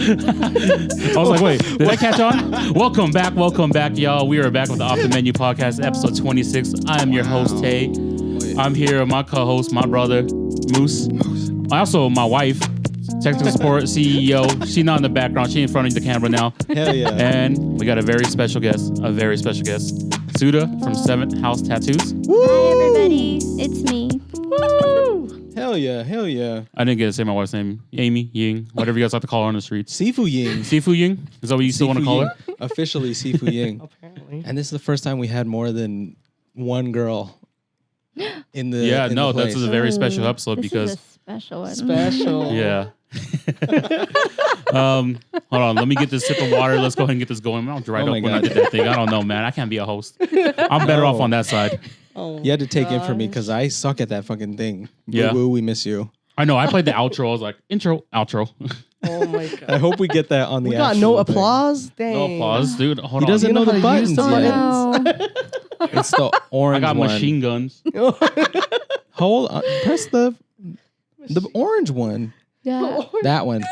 I was like, wait, did I catch on? Welcome back, y'all. We are back with the Off the Menu podcast, episode 26. I am your host, Tay. I'm here with my co-host, my brother, Moose. Also, my wife, technical support CEO. She's not in the background. She's in front of the camera now. Hell yeah. And we got a very special guest, Suda from 7th House Tattoos. Woo! Hi, everybody. It's me. Woo! Hell yeah. I didn't get to say my wife's name. Amy, Ying, whatever you guys like to call her on the streets. Sifu Ying. Sifu Ying? Is that what you still want to call her? Officially Sifu Ying. Apparently. And this is the first time we had more than one girl in the this is a very special episode because is a special one. Special. yeah. Hold on, let me get this sip of water. Let's go ahead and get this going. I don't dried up when I did that thing. I don't know, man. I can't be a host. I'm better off on that side. Oh, you had to take in for me because I suck at that fucking thing. Yeah. Boo, we miss you. I know. I played the outro. I was like, intro, outro. Oh my god. I hope we get that on the We got actual no thing. applause. Dang. No applause, dude. Hold He on. doesn't You know know the how to use buttons the yet. It's the orange I got one. machine guns. Hold on. Press the orange one. Yeah. That one.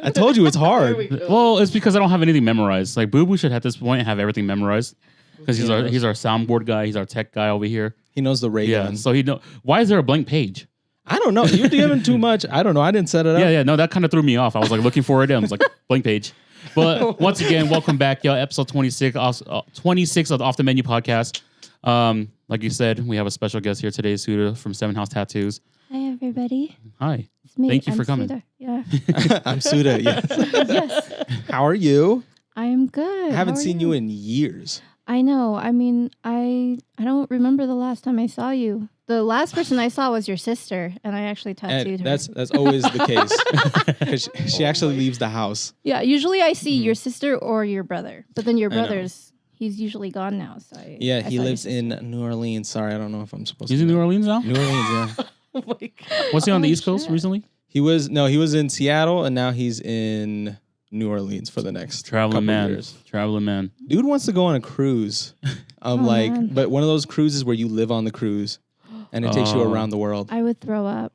I told you it's hard. Well, it's because I don't have anything memorized. Like Boo Boo should at this point have everything memorized because he's our soundboard guy. He's our tech guy over here. He knows the ray Yeah. gun. So he know. Why is there a blank page? I don't know. You're giving too much. I don't know. I didn't set it up. Yeah. No, that kind of threw me off. I was like looking for it. I was like blank page. But once again, welcome back, y'all. Episode 26 of the Off the Menu podcast. Like you said, we have a special guest here today, Suda from 7th House Tattoos. Hi, everybody. Hi. It's me. Thank you I'm for coming. Suda. Yeah. I'm Suda. Yes. Yes. How are you? I'm good. I haven't How are seen you in years. I know. I mean, I don't remember the last time I saw you. The last person I saw was your sister, and I actually tattooed And her. that's always the case. 'Cause she actually leaves the house. Yeah. Usually I see your sister or your brother, but then your I know. brother's he's usually gone now. So Yeah, I he saw your lives sister. in New Orleans. Sorry, I don't know if I'm supposed He's to. in New Orleans now? New Orleans, yeah. Oh my god. Was he on the Oh, East Coast shit. recently? He was in Seattle and now he's in New Orleans for the next Traveling couple man. years. Traveling man. Dude wants to go on a cruise. Man. But one of those cruises where you live on the cruise and it takes you Oh. around the world. I would throw up.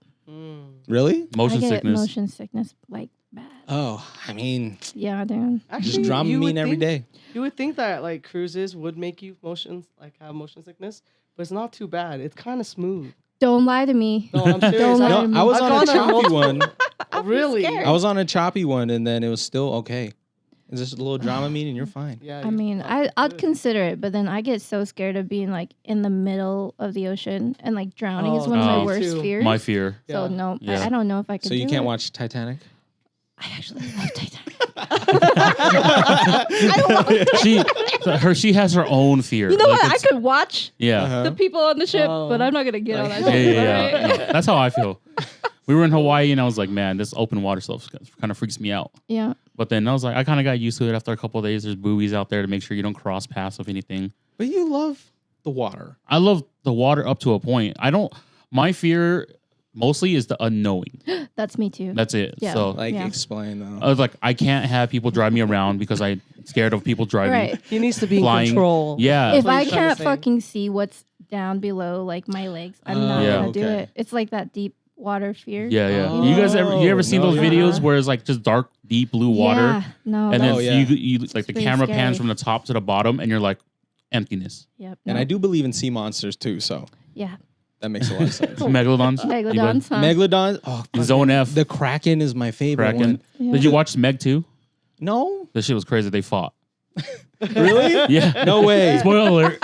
Really? Motion I get sickness. motion sickness like bad. Oh, I mean, Yeah, dude. just Dramamine every day. You would think that like cruises would make you have motion sickness, but it's not too bad. It's kind of smooth. Don't lie to me. No, I'm serious. Don't lie No, to me. I was I've on a gone on choppy multiple- one. Really? scared. I was on a choppy one and then it was still okay. It's just a little Dramamine and you're fine. Yeah. I mean, I'd consider it, but then I get so scared of being like in the middle of the ocean and like drowning is one of my Oh. worst Too. fears. My fear. So Yeah. no, Yeah. I don't know if I could. So you do can't it. watch Titanic? I actually love Titanic. She has her own fear. You know Like, what? I it's- could watch Yeah. Uh-huh. the people on the ship, Oh. but I'm not gonna get on that Like- Yeah, ship. yeah, alright? yeah. That's how I feel. We were in Hawaii and I was like, man, this open water stuff kind of freaks me out. Yeah. But then I was like, I kind of got used to it after a couple of days. There's buoys out there to make sure you don't cross paths of anything. But you love the water. I love the water up to a point. My fear mostly is the unknowing. That's me too. That's it. Yeah. So Like, Yeah. explain though. I was like, I can't have people drive me around because I'm scared of people driving. Right. He needs to be Flying. in control. Yeah. If what I he's trying to can't say. fucking see what's down below like my legs, I'm not Yeah. gonna do Okay. it. It's like that deep water fear. Yeah, yeah. Oh, you ever seen no, those yeah. videos where it's like just dark, deep blue water, Yeah. No. and then Oh, yeah. you like the pretty camera pans scary. from the top to the bottom, and you're like emptiness. Yep. And no. I do believe in sea monsters too, so Yeah. that makes a lot of sense. Megalodons. Megalodons. Huh? Megalodon. Oh, You Zone F. the Kraken is my favorite Kraken. one. Yeah. Did you watch Meg 2? No, That shit was crazy. They fought. really? Yeah. No way. Spoiler alert.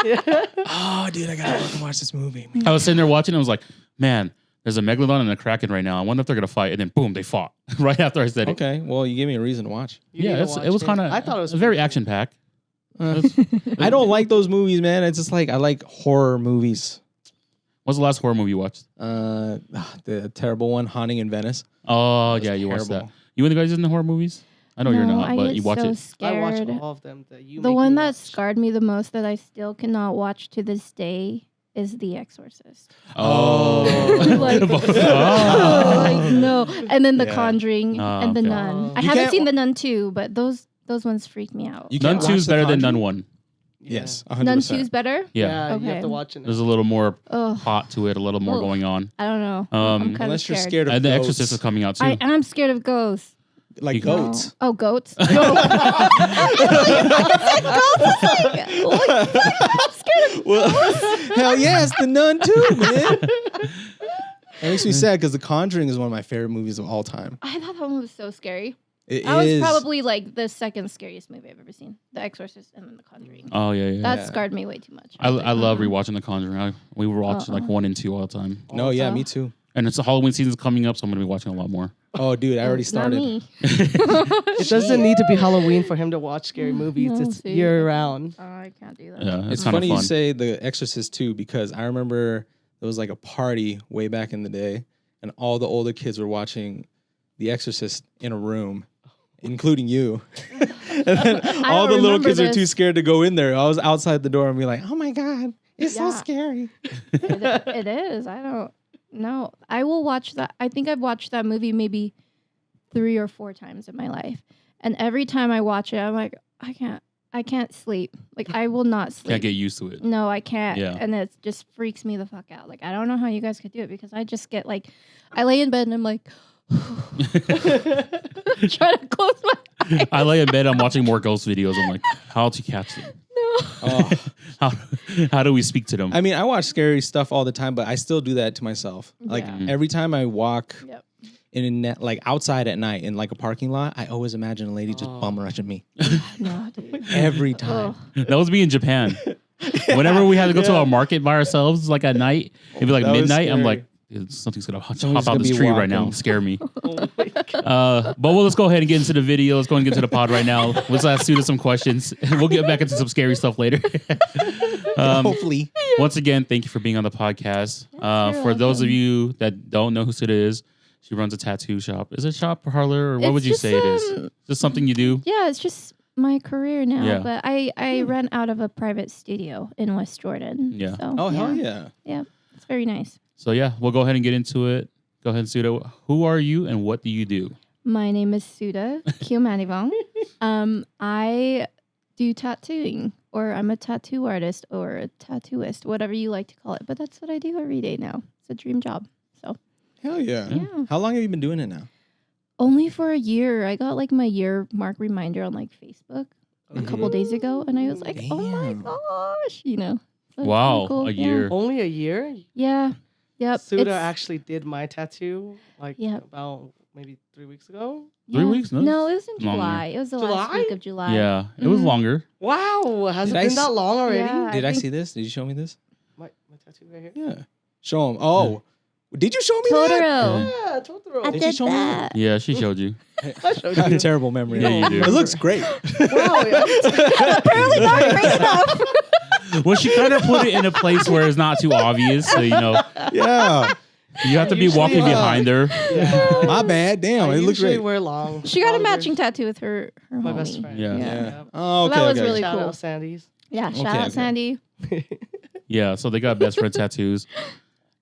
Oh, dude, I gotta fucking watch this movie. I was sitting there watching and I was like, man, there's a Megalodon and a Kraken right now. I wonder if they're going to fight. And then boom, they fought right after I said it. Okay, well, you gave me a reason to watch. You Yeah, need to it was watch kind of, I thought it was very pretty action packed. I don't like those movies, man. It's just like I like horror movies. What's the last horror movie you watched? The terrible one, Haunting in Venice. Oh, That was yeah, you watched that. terrible. You and the guys in the horror movies? I know you're No, not, I but get you watch so it. I watch Scared. all of them that you The make one me that watch. scarred me the most that I still cannot watch to this day is The Exorcist. Oh. Like- Oh. Like no, and then The Yeah. Conjuring Oh, and The okay. Nun. I You haven't can't seen wa- The Nun 2, but those ones freak me out. You Nun can't 2 is watch The better than Conjuring? Nun 1. Yes, Nun 100%. 2's better? Yeah. You have to Okay. watch it now. There's a little more Oh, plot to it, a little more Oh. going on. I don't know. I'm kind of Unless you're scared. scared of And The goats. Exorcist is coming out too. I am scared of ghosts. Like You- goats. Oh, goats? No. Well, hell yeah, it's the Nun too, man. That makes me sad because The Conjuring is one of my favorite movies of all time. I thought that one was so scary. It That was is- probably like the second scariest movie I've ever seen. The Exorcist and then The Conjuring. Oh yeah. That Yeah. scarred me way too much. I was like, love uh-uh. rewatching The Conjuring. We were watching like 1 and 2 all the time. No, yeah, Oh. me too. And it's the Halloween season's coming up, so I'm gonna be watching a lot more. Oh, dude, I already started. Not me. It doesn't need to be Halloween for him to watch scary movies. No, It's see. year round. Oh, I can't do that. Yeah, It's it's kind of funny fun. you say The Exorcist too, because I remember there was like a party way back in the day, and all the older kids were watching The Exorcist in a room, including you. And then all the little remember kids are this. too scared to go in there. I was outside the door and be like, "Oh my god, it's so Yeah. scary." It is. I don't know. I will watch that. I think I've watched that movie maybe 3 or 4 times in my life. And every time I watch it, I'm like, I can't sleep. Like I will not sleep. Can't get used to it. No, I can't. Yeah. And it just freaks me the fuck out. Like, I don't know how you guys could do it because I just get like, I lay in bed and I'm like, trying to close my eyes. I lay in bed. I'm watching more ghost videos. I'm like, how to catch them? No. Oh. How do we speak to them? I mean, I watch scary stuff all the time, but I still do that to myself. Like Yeah. every time I walk Yep. in a net, like outside at night in like a parking lot, I always imagine a lady just bum rushing me No, dude. every time. Oh. That was me in Japan. Whenever we had to go to a market by ourselves, like at night, it'd be like That was midnight. I'm scary. like, dude, something's gonna hop Someone's out gonna this be tree right now, walking. and scare me. Oh my God. But let's go ahead and get into the video. Let's go and get into the pod right now. Let's ask Suda some questions. We'll get back into some scary stuff later. Hopefully. Once again, thank you for being on the podcast. you're For those of welcome. you that don't know who Suda is, she runs a tattoo shop. Is it shop or parlor, or what It's would you just, say it is? Is this something you do? Yeah, it's just my career now. Yeah. But I rent out of a private studio in West Jordan. Yeah. So, Oh, hell yeah. Yeah, it's very nice. So yeah, we'll go ahead and get into it. Go ahead, Suda. Who are you and what do you do? My name is Suda Kyomanivong. I do tattooing, or I'm a tattoo artist or a tattooist, whatever you like to call it. But that's what I do every day now. It's a dream job. So Hell yeah. Yeah. How long have you been doing it now? only for a year. I got like my year mark reminder on like Facebook a couple days ago, and I was like, oh my Damn. gosh, you know. So it's Wow, kinda cool. a Yeah. year. Only a year? Yeah. Yep. Suda it's- actually did my tattoo like Yep. about maybe 3 weeks ago. 3 weeks? No, No, it was in longer. July. It was the last July? week of July. Yeah, it was Mhm. longer. Wow, has Did it I been s- that long already? Yeah. Did I think- see this? Did you show me this? My tattoo right here. Yeah. Show him. Oh, did you show me that? Totoro. Yeah, Totoro. I Did you did show me that. Yeah, she showed you. I showed I have a you. terrible memory. Yeah, you do. It looks great. Wow, yeah. Apparently not great enough. Well, she kind of put it in a place where it's not too obvious. So, Yeah. you have to be Usually, walking behind her. Yeah. My bad. Damn. I It looks usually great. wear long. She got a longer. matching tattoo with her My homie. best friend. Yeah. Yeah. Oh, So okay. that was okay. really Shout cool. out Sandy's. Yeah, shout Okay, out okay. Sandy. Yeah, so they got best friend tattoos.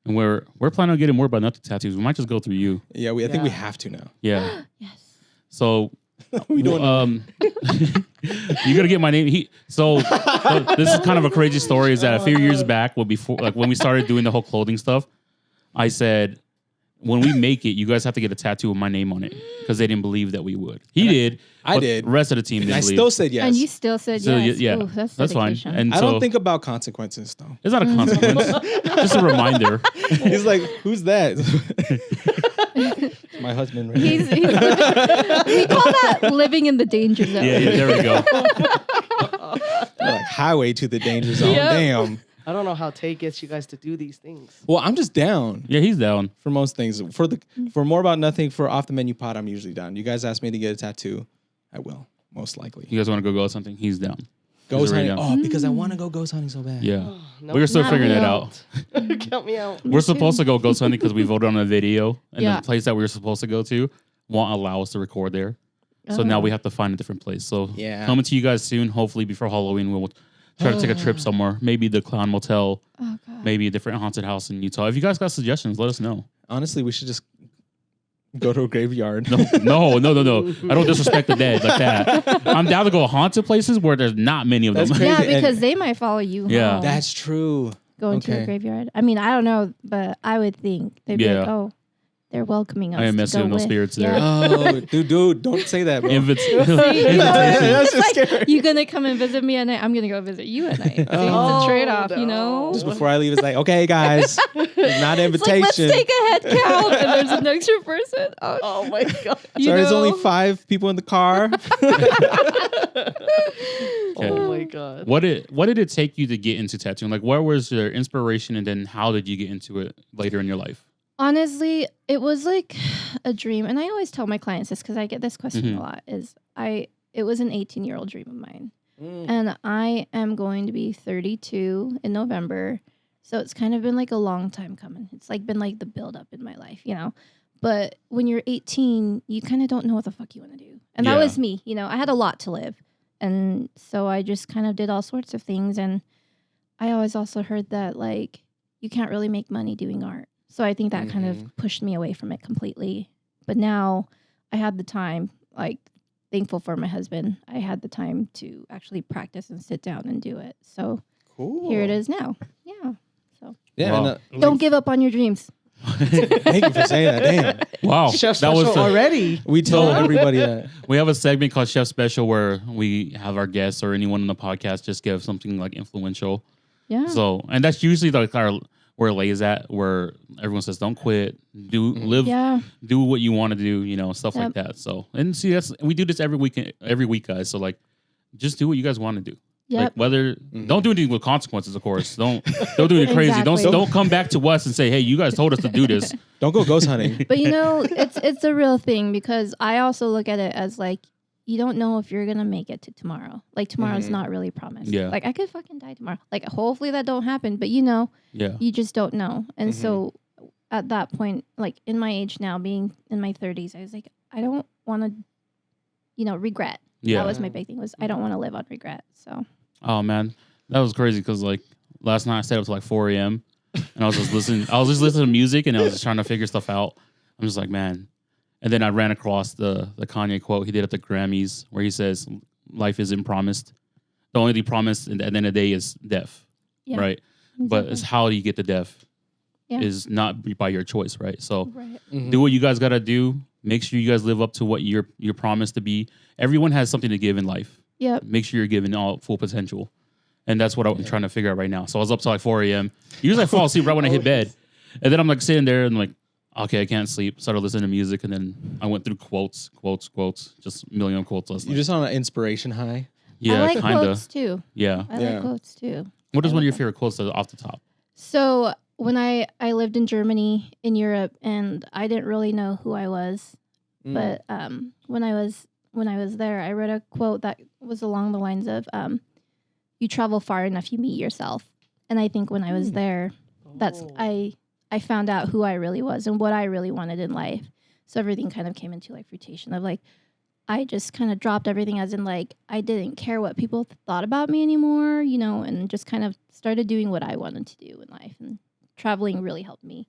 And we're planning on getting more about nothing tattoos. We might just go through you. Yeah, I think we Yeah. have to now. Yeah. Yes. So We don't know. you gotta get my name. This is kind of a crazy story. Is that a few years back, when we started doing the whole clothing stuff, I said, when we make it, you guys have to get a tattoo with my name on it because they didn't believe that we would. He did. I but did. The rest of the team didn't I believe. still said yes. And you still said So, yes. yeah, Ooh, that's fine. dedication. And I so don't think about consequences though. it's not a consequence, just a reminder. He's like, who's that? My husband. Right? he's we call that living in the danger zone. Yeah, there we go. Like highway to the danger zone. Yep. Damn. I don't know how Tay gets you guys to do these things. Well, I'm just down Yeah, he's down. for most things. For more about nothing, for off the menu pod, I'm usually down. You guys ask me to get a tattoo, I will most likely. You guys want to go something? He's down. Ghost He's already hunting. down. Oh, because I want to go ghost hunting so bad. Yeah, No, we're still Not figuring that me. out. Count me out. We're supposed to go ghost hunting because we voted on a video, and Yeah. the place that we were supposed to go to won't allow us to record there. So now we have to find a different place. So Yeah. coming to you guys soon. Hopefully before Halloween, we'll try to take a trip somewhere. Maybe the Clown Motel, Oh god. maybe a different haunted house in Utah. If you guys got suggestions, let us know. Honestly, we should just Go to a graveyard. No. I don't disrespect the dead like that. I'm down to go haunted places where there's not many of them. That's crazy. Yeah, because they might follow you Yeah. home. That's true. Going to a graveyard. I mean, I don't know, but I would think they'd be like, oh, they're welcoming us. I ain't messing with no spirits there. Oh, dude, don't say that, bro. Invitation. That's just scary. You're going to come and visit me at night. I'm going to go visit you at night. See, it's a trade-off, you know? Just before I leave, it's like, okay, guys, it's not an It's like, let's invitation. take a head count, and there's an extra person. Oh my god. You Sorry, there's know? only 5 people in the car. Oh my god. What did it take you to get into tattooing? Like, what was your inspiration, and then how did you get into it later in your life? Honestly, it was like a dream. And I always tell my clients this because I get this question a lot. It was an 18-year-old dream of mine. And I am going to be 32 in November. So it's kind of been like a long time coming. It's like been like the buildup in my life, you know. But when you're 18, you kind of don't know what the fuck you want to do. And that was me, you know. I had a lot to live. And so I just kind of did all sorts of things. And I always also heard that, like, you can't really make money doing art. So I think that kind of pushed me away from it completely. But now I had the time, like, thankful for my husband, I had the time to actually practice and sit down and do it. So here it is now. Yeah. So Yeah. Wow. And, don't give up on your dreams. thank you for saying that. Damn. Wow, Chef special already. We tell everybody that. We have a segment called Chef Special where we have our guests or anyone on the podcast just give something like influential. Yeah. So, and that's usually like where it lays at, where everyone says, "Don't quit, live, do what you want to do," you know, stuff like that. So, and see, we do this every week, guys. So, like, just do what you guys want to do. Yep. Like whether don't do anything with consequences, of course. Don't do anything crazy. Exactly. Don't come back to us and say, "Hey, you guys told us to do this." Don't go ghost hunting. But you know, it's a real thing because I also look at it as like, you don't know if you're gonna make it to tomorrow. Like tomorrow's not really promised. Yeah. Like I could fucking die tomorrow. Like hopefully that don't happen. But you know, Yeah. you just don't know. And so at that point, like in my age now, being in my 30s, I was like, I don't want to, you know, regret. Yeah. That was my big thing. Was I don't want to live on regret. So. Oh man, that was crazy because like last night I stayed up till like 4 a.m. and I was just listening. To music and I was just trying to figure stuff out. I'm just like, man. And then I ran across the Kanye quote he did at the Grammys where he says, "Life isn't promised. The only thing promised at the end of the day is death." Yeah, right. But it's how do you get to death is not by your choice, right? So do what you guys got to do. Make sure you guys live up to what you're promised to be. Everyone has something to give in life. Yep. Make sure you're giving all full potential. And that's what I'm trying to figure out right now. So I was up till like 4 a.m. Usually I fall asleep right when I hit bed. And then I'm like sitting there and like, okay, I can't sleep. Started listening to music. And then I went through quotes, just a million quotes last night. You're just on an inspiration high. Yeah, I like kind quotes of. too. Yeah. I like quotes too. What is one of your favorite quotes off the top? So when I lived in Germany, in Europe, and I didn't really know who I was, but when I was there, I read a quote that was along the lines of, "You travel far enough, you meet yourself." And I think when I was there, I found out who I really was and what I really wanted in life. So everything kind of came into like fruition of like, I just kind of dropped everything as in like, I didn't care what people thought about me anymore, you know, and just kind of started doing what I wanted to do in life. And traveling really helped me.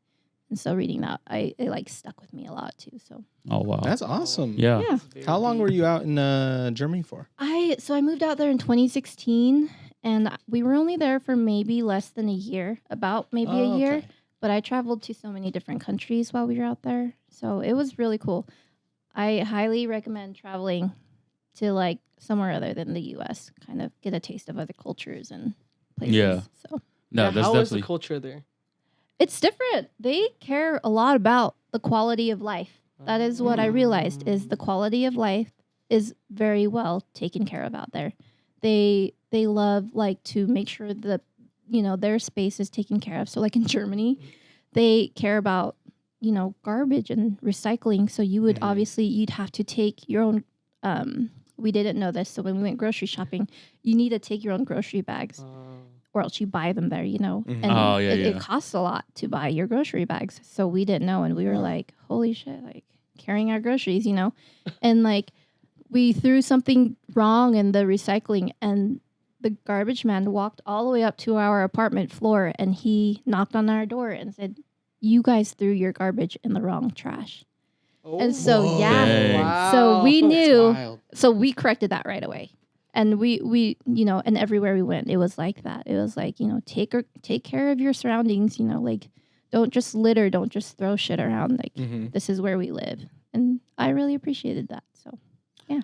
And so reading that, it like stuck with me a lot too. So. Oh, wow. That's awesome. Yeah. How long were you out in Germany for? I moved out there in 2016 and we were only there for maybe less than a year, about maybe a year. Okay. But I traveled to so many different countries while we were out there. So it was really cool. I highly recommend traveling to like somewhere other than the U.S. Kind of get a taste of other cultures and places. Yeah. So No, that's how is definitely. the culture there? it's different. They care a lot about the quality of life. That is what I realized is the quality of life is very well taken care of out there. They love like to make sure that their space is taken care of. So like in Germany, they care about garbage and recycling. So you would obviously you'd have to take your own. We didn't know this, so when we went grocery shopping, you need to take your own grocery bags, or else you buy them there. And Oh, yeah, it yeah. costs a lot to buy your grocery bags. So we didn't know, and we were like, "Holy shit!" Like carrying our groceries, and like we threw something wrong in the recycling, and the garbage man walked all the way up to our apartment floor, and he knocked on our door and said, "You guys threw your garbage in the wrong trash." And so, Whoa. yeah. Dang. Wow. So we That's knew. wild. So we corrected that right away. And we and everywhere we went, it was like that. It was like, take care of your surroundings, like don't just litter, don't just throw shit around. Like this is where we live. And I really appreciated that. So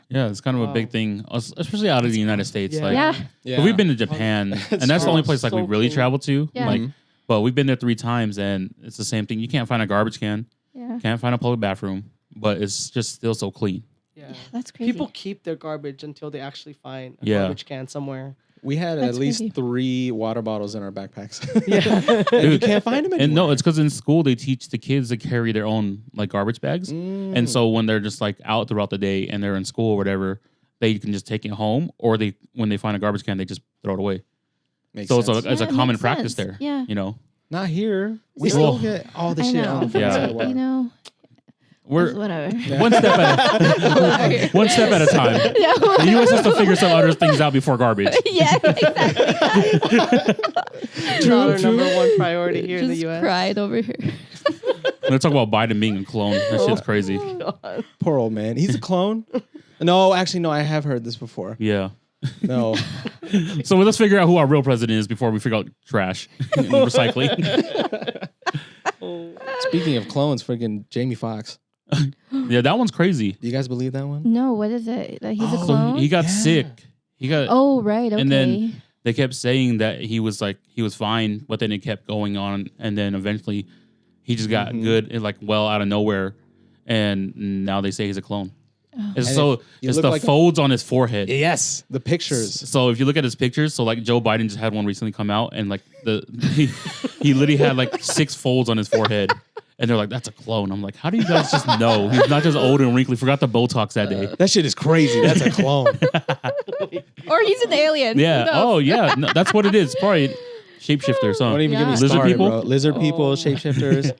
Yeah, it's kind of a big Wow. thing, especially out of the United States. Yeah. Like, yeah. but we've been to Japan, and that's the only place like we So really clean. travel to. Yeah. Like, but we've been there 3 times, and it's the same thing. You can't find a garbage can, Yeah. can't find a public bathroom, but it's just still so clean. Yeah. That's crazy. People keep their garbage until they actually find a Yeah. garbage can somewhere. We had That's at least crazy. 3 water bottles in our backpacks. Yeah. And you can't find them anymore. And no, it's because in school they teach the kids to carry their own like garbage bags, Mm. and so when they're just like out throughout the day and they're in school or whatever, they can just take it home, or when they find a garbage can, they just throw it away. Makes So sense. it's a it common makes practice sense. there. Yeah. You know, Not here. We Well, still get all the I shit know. on the Yeah. sidewalk. But, we're whatever. one step at one step at a time. Yeah. The U.S. has to figure some other things out before garbage. Yeah, exactly. Not our number one priority here in the Just U.S. cried over here. Let's talk about Biden being a clone. That shit's crazy. God. Poor old man. He's a clone. No, actually, no. I have heard this before. Yeah. No. So let's figure out who our real president is before we figure out trash and recycling. Speaking of clones, freaking Jamie Foxx. Yeah, that one's crazy. Do you guys believe that one? No, what is it? That he's a Oh, So clone? he got Yeah. sick. He got. Oh, right. Okay. And then they kept saying that he was fine, but then it kept going on, and then eventually he just got good, and out of nowhere, and now they say he's a clone. It's And so if you it's look the like- folds on his forehead. Yes. The pictures. So if you look at his pictures, so like Joe Biden just had one recently come out, and like he literally had like 6 folds on his forehead, and they're like, "That's a clone." I'm like, how do you guys just know he's not just old and wrinkly? Forgot the Botox that day. That shit is crazy. That's a clone. or he's an alien. Yeah. Who knows? Oh yeah. No, that's what it is. Probably shapeshifter. So Don't even get me Yeah. Lizard started, people? bro. Lizard people, Oh. shapeshifters,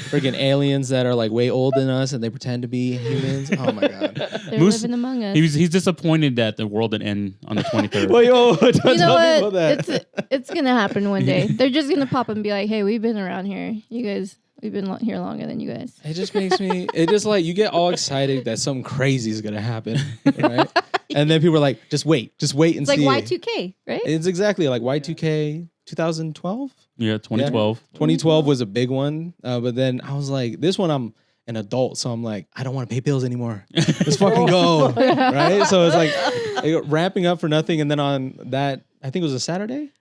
freaking aliens that are like way older than us and they pretend to be humans. Oh my god. They're Moose- living among us. he's disappointed that the world didn't end on the 23rd. Well, yo, don't you know tell people what? that. It's gonna happen one day. They're just gonna pop up and be like, "Hey, we've been around here. You guys, we've been here longer than you guys." It just makes me. It just like you get all excited that something crazy is gonna happen, right? And then people are like, "Just wait and It's like see." Y2K, right? It's exactly like Y2K 2012. Yeah, 2012. 2012 was a big one, but then I was like, this one I'm an adult, so I'm like, I don't want to pay bills anymore. Let's fucking go, right? So it's like ramping up for nothing, and then on that, I think it was a Saturday.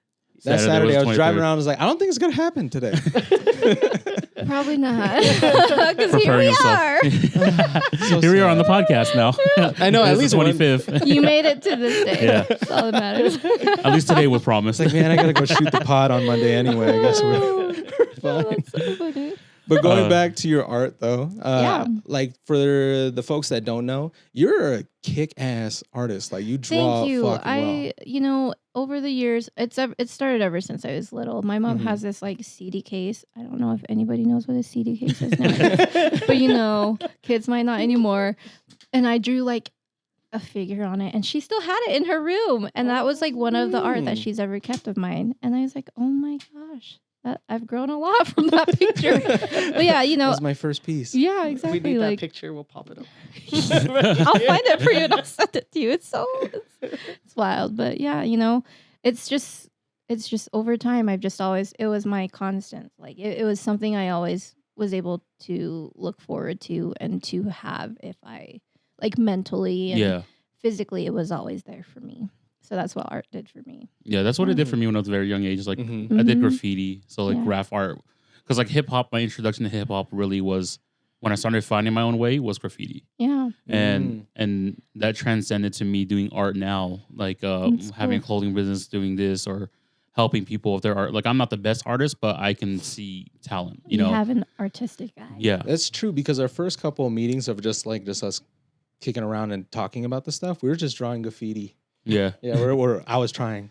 That Saturday was Saturday, I was driving 23rd. around. I was like, I don't think it's gonna happen today. Probably not, because here Preparing we himself. are. Here we are on the podcast now. I know, at It's least the one. 25th. You made it to this day. Yeah. That's all that matters. At least today was promised. It's like, man, I gotta go shoot the pod on Monday anyway. I guess we're Oh, fine. that's so funny. But going Uh, back to your art, though, Yeah. like for the folks that don't know, you're a kick-ass artist. Like you draw Thank you. fucking well. Over the years, it started ever since I was little. My mom Mhm. has this like CD case. I don't know if anybody knows what a CD case is now, but kids might not anymore. And I drew like a figure on it, and she still had it in her room, and that was like one of the art that Mm. she's ever kept of mine. And I was like, oh my gosh, I've grown a lot from that picture. But yeah, That was my first piece. yeah, We exactly. need that Like picture. We'll pop it up. I'll find it for you and I'll send it to you. It's wild, but yeah, it's just over time. It was my constant. Like it was something I always was able to look forward to and to have if I like mentally and Yeah. physically, it was always there for me. So that's what art did for me. Yeah, that's what it did for me when I was a very young age. Like Mhm. I did Mhm. graffiti, so like Yeah. graph art. Because like hip hop, my introduction to hip hop really was when I started finding my own way was graffiti, Yeah. and that transcended to me doing art now, like That's having a cool. clothing business, doing this or helping people with their art. Like I'm not the best artist, but I can see talent. You know, have an artistic eye. yeah, That's true because our first couple of meetings of just us kicking around and talking about the stuff, we were just drawing graffiti. yeah. Yeah, I was trying.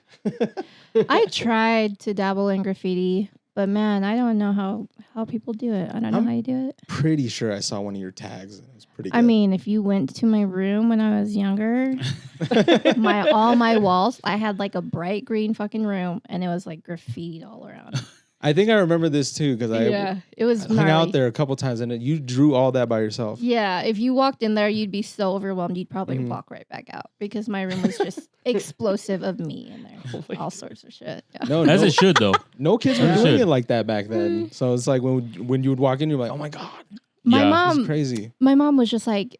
I tried to dabble in graffiti, but man, I don't know how people do it. I don't know I'm how you do it. Pretty sure I saw one of your tags. And it was pretty good. I mean, if you went to my room when I was younger, all my walls, I had like a bright green fucking room, and it was like graffiti all around. I think I remember this too because it was hung gnarly. out there a couple times and you drew all that by yourself. Yeah, if you walked in there, you'd be so overwhelmed, you'd probably Mhm. walk right back out because my room was just explosive of me in there, all sorts of shit. Yeah. No, As no, it should though. no kids were As it doing should. it like that back then. So it's like when you would walk in, you're like, oh my God, My Yeah. this is mom, crazy. my mom was just like,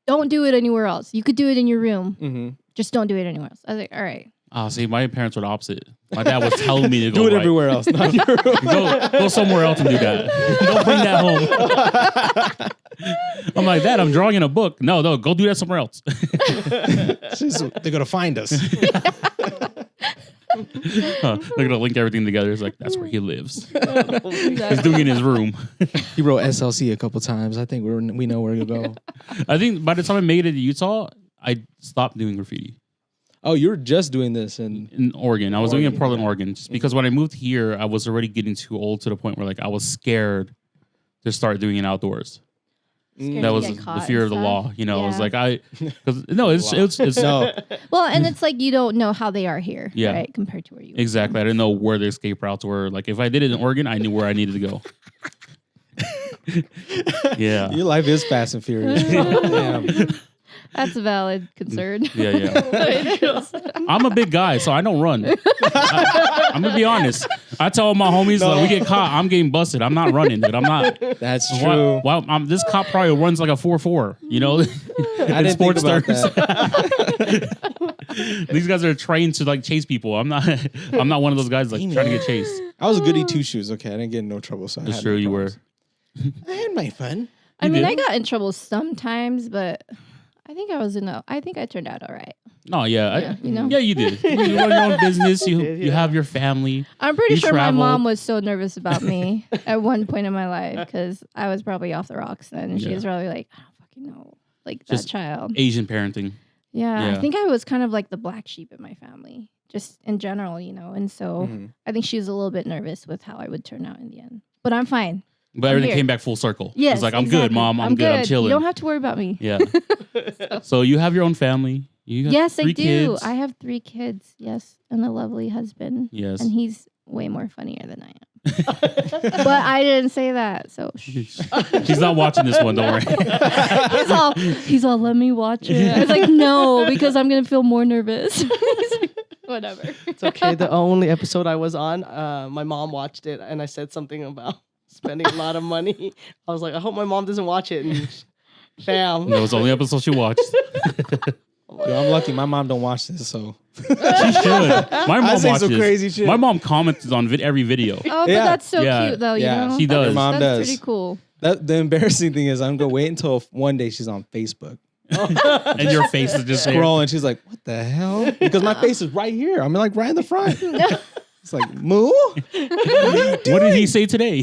"Don't do it anywhere else. You could do it in your room, Mm-hmm. just don't do it anywhere else." I was like, "All right." Oh, see, my parents were the opposite. My dad was telling me to go Do it right. everywhere else, not in your room. Go somewhere else and do that. Don't bring that home. I'm like, Dad, I'm drawing in a book. No, go do that somewhere else. They're gonna find us. They're gonna link everything together. It's like that's where he lives. He's Exactly. doing it in his room. He wrote SLC a couple times. I think we know where to go. I think by the time I made it to Utah, I stopped doing graffiti Oh, you were just doing this and in Oregon. I was doing it in Oregon, Portland, yeah. Oregon, just because when I moved here, I was already getting too old to the point where like I was scared to start doing it outdoors. Scared That to was get the caught fear and of the stuff. law. You know, it was Yeah. like it's no. Well, and it's like you don't know how they are here, Yeah. right? Compared to where you exactly. I didn't know where the escape routes were. Like if I did it in Oregon, I knew where I needed to go. Yeah. Your life is fast and furious. Damn. That's a valid concern. Yeah. I'm a big guy, so I don't run. I'm gonna be honest. I tell my homies like we get caught, I'm getting busted. I'm not running, dude. I'm not. That's true. Well, this cop probably runs like a 4.4. You know, I didn't think about that. These guys are trained to like chase people. I'm not. I'm not one of those guys like trying to get chased. I was a goody two shoes. Okay, I didn't get in no trouble. So I That's had true. no You were. problems. I had my fun. I You mean, did. I got in trouble sometimes, but I think I think I turned out all right. No, yeah, Yeah, you know? Yeah, you did. You run your own business. You did, you yeah. have your family. I'm pretty You sure traveled. my mom was so nervous about me at one point in my life because I was probably off the rocks then. And she Yeah. was probably like, I don't fucking know. Like Just that child. Asian parenting. Yeah, Yeah. I think I was kind of like the black sheep in my family, just in general, you know. And so Mhm. I think she was a little bit nervous with how I would turn out in the end. But I'm fine. But I'm everything here. came back full circle. Yes, It's like I'm exactly. good, mom. I'm good. I'm chilling. You don't have to worry about me. Yeah. So you have your own family. You got Yes, I 3 do. kids. I have 3 kids. Yes, and a lovely husband. Yes. And he's way more funnier than I am. But I didn't say that, so shh. She's not watching this one. Don't worry. he's all let me watch it. I was like, no, because I'm gonna feel more nervous. He's like, whatever. It's okay. The only episode I was on, my mom watched it, and I said something about spending a lot of money. I was like, I hope my mom doesn't watch it. And bam. That was the only episode she watched. Yo, I'm lucky. My mom don't watch this, so She should. My mom say watches. some crazy shit. My mom comments on every video. Oh, but Yeah. that's so Yeah. cute though, Yeah. you know? She does. Your mom That's does. pretty cool. the embarrassing thing is I'm gonna wait until one day she's on Facebook And your face is just there. scrolling. She's like, "What the hell?" Because my face is right here. I'm like right in the front. It's like, Moo? What did he say today?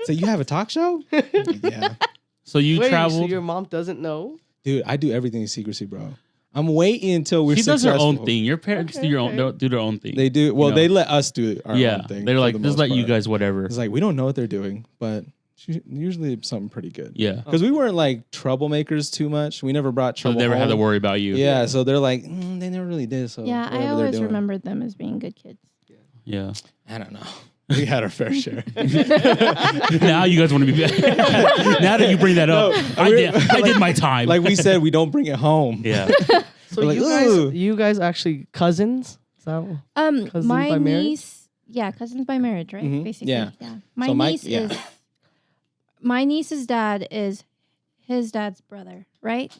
So you have a talk show? Yeah, So you Wait, so traveled. your mom doesn't know? dude. I do everything in secrecy, bro. I'm waiting until we're She does her successful. own thing. Your parents Okay, do your own. okay. Do their own thing. They do. Well, know. they let us do our yeah, own thing. they're for like, the just most let you part. guys whatever. It's like we don't know what they're doing, but usually something pretty good. Yeah. Because we weren't like troublemakers too much. We never brought So trouble. they never had to home. worry about you. Yeah, so they're like, they never really did. So Yeah, whatever I they're always doing. remembered them as being good kids. Yeah. I don't know. We had our fair share. Now you guys want to be back. Now that you bring that up, No, I did my time. Like we said, we don't bring it home. Yeah. So We're like, you "Ooh." guys actually cousins? Is that Cousins My by marriage? niece, yeah, cousins by marriage, right? Mhm, Basically, yeah. My So niece is my niece's dad is his dad's brother, right?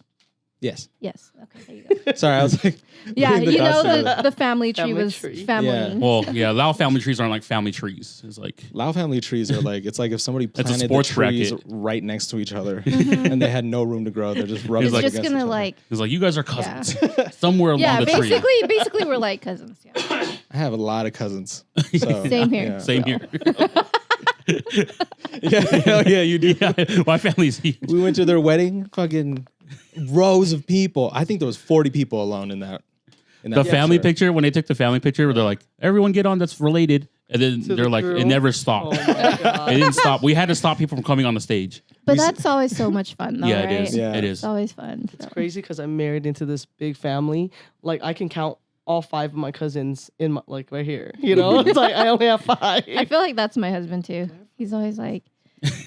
Yes. Yes. Okay, there you go. Sorry, I was like, Yeah, putting the you know dots together. the family tree Family was tree. family. Yeah. Well, yeah. Lao family trees aren't like family trees. It's like Lao family trees are like, it's like if somebody a planted the sports trees bracket. right next to each other and they had no room to grow. They're just rubbing It's like- just against gonna each other. like it's like you guys are cousins somewhere along yeah, the tree. basically we're like cousins. Yeah. I have a lot of cousins. So, Same here. Yeah. Same here. Yeah, hell yeah, you do. Yeah, my family's huge. We went to their wedding, fucking rows of people. I think there was 40 people alone in that. The family picture. picture, when they took the family picture, where they're like, everyone get on that's related. And then To they're the like, crew? it never Oh stopped. my god. It didn't stop. We had to stop people from coming on the stage. But that's always so much fun though, Yeah, right? it is. Yeah. It It's is. always fun. It's so. crazy because I'm married into this big family. Like I can count all 5 of my cousins in my, like right here. You know, it's like I only have 5. I feel like that's my husband too. He's always like,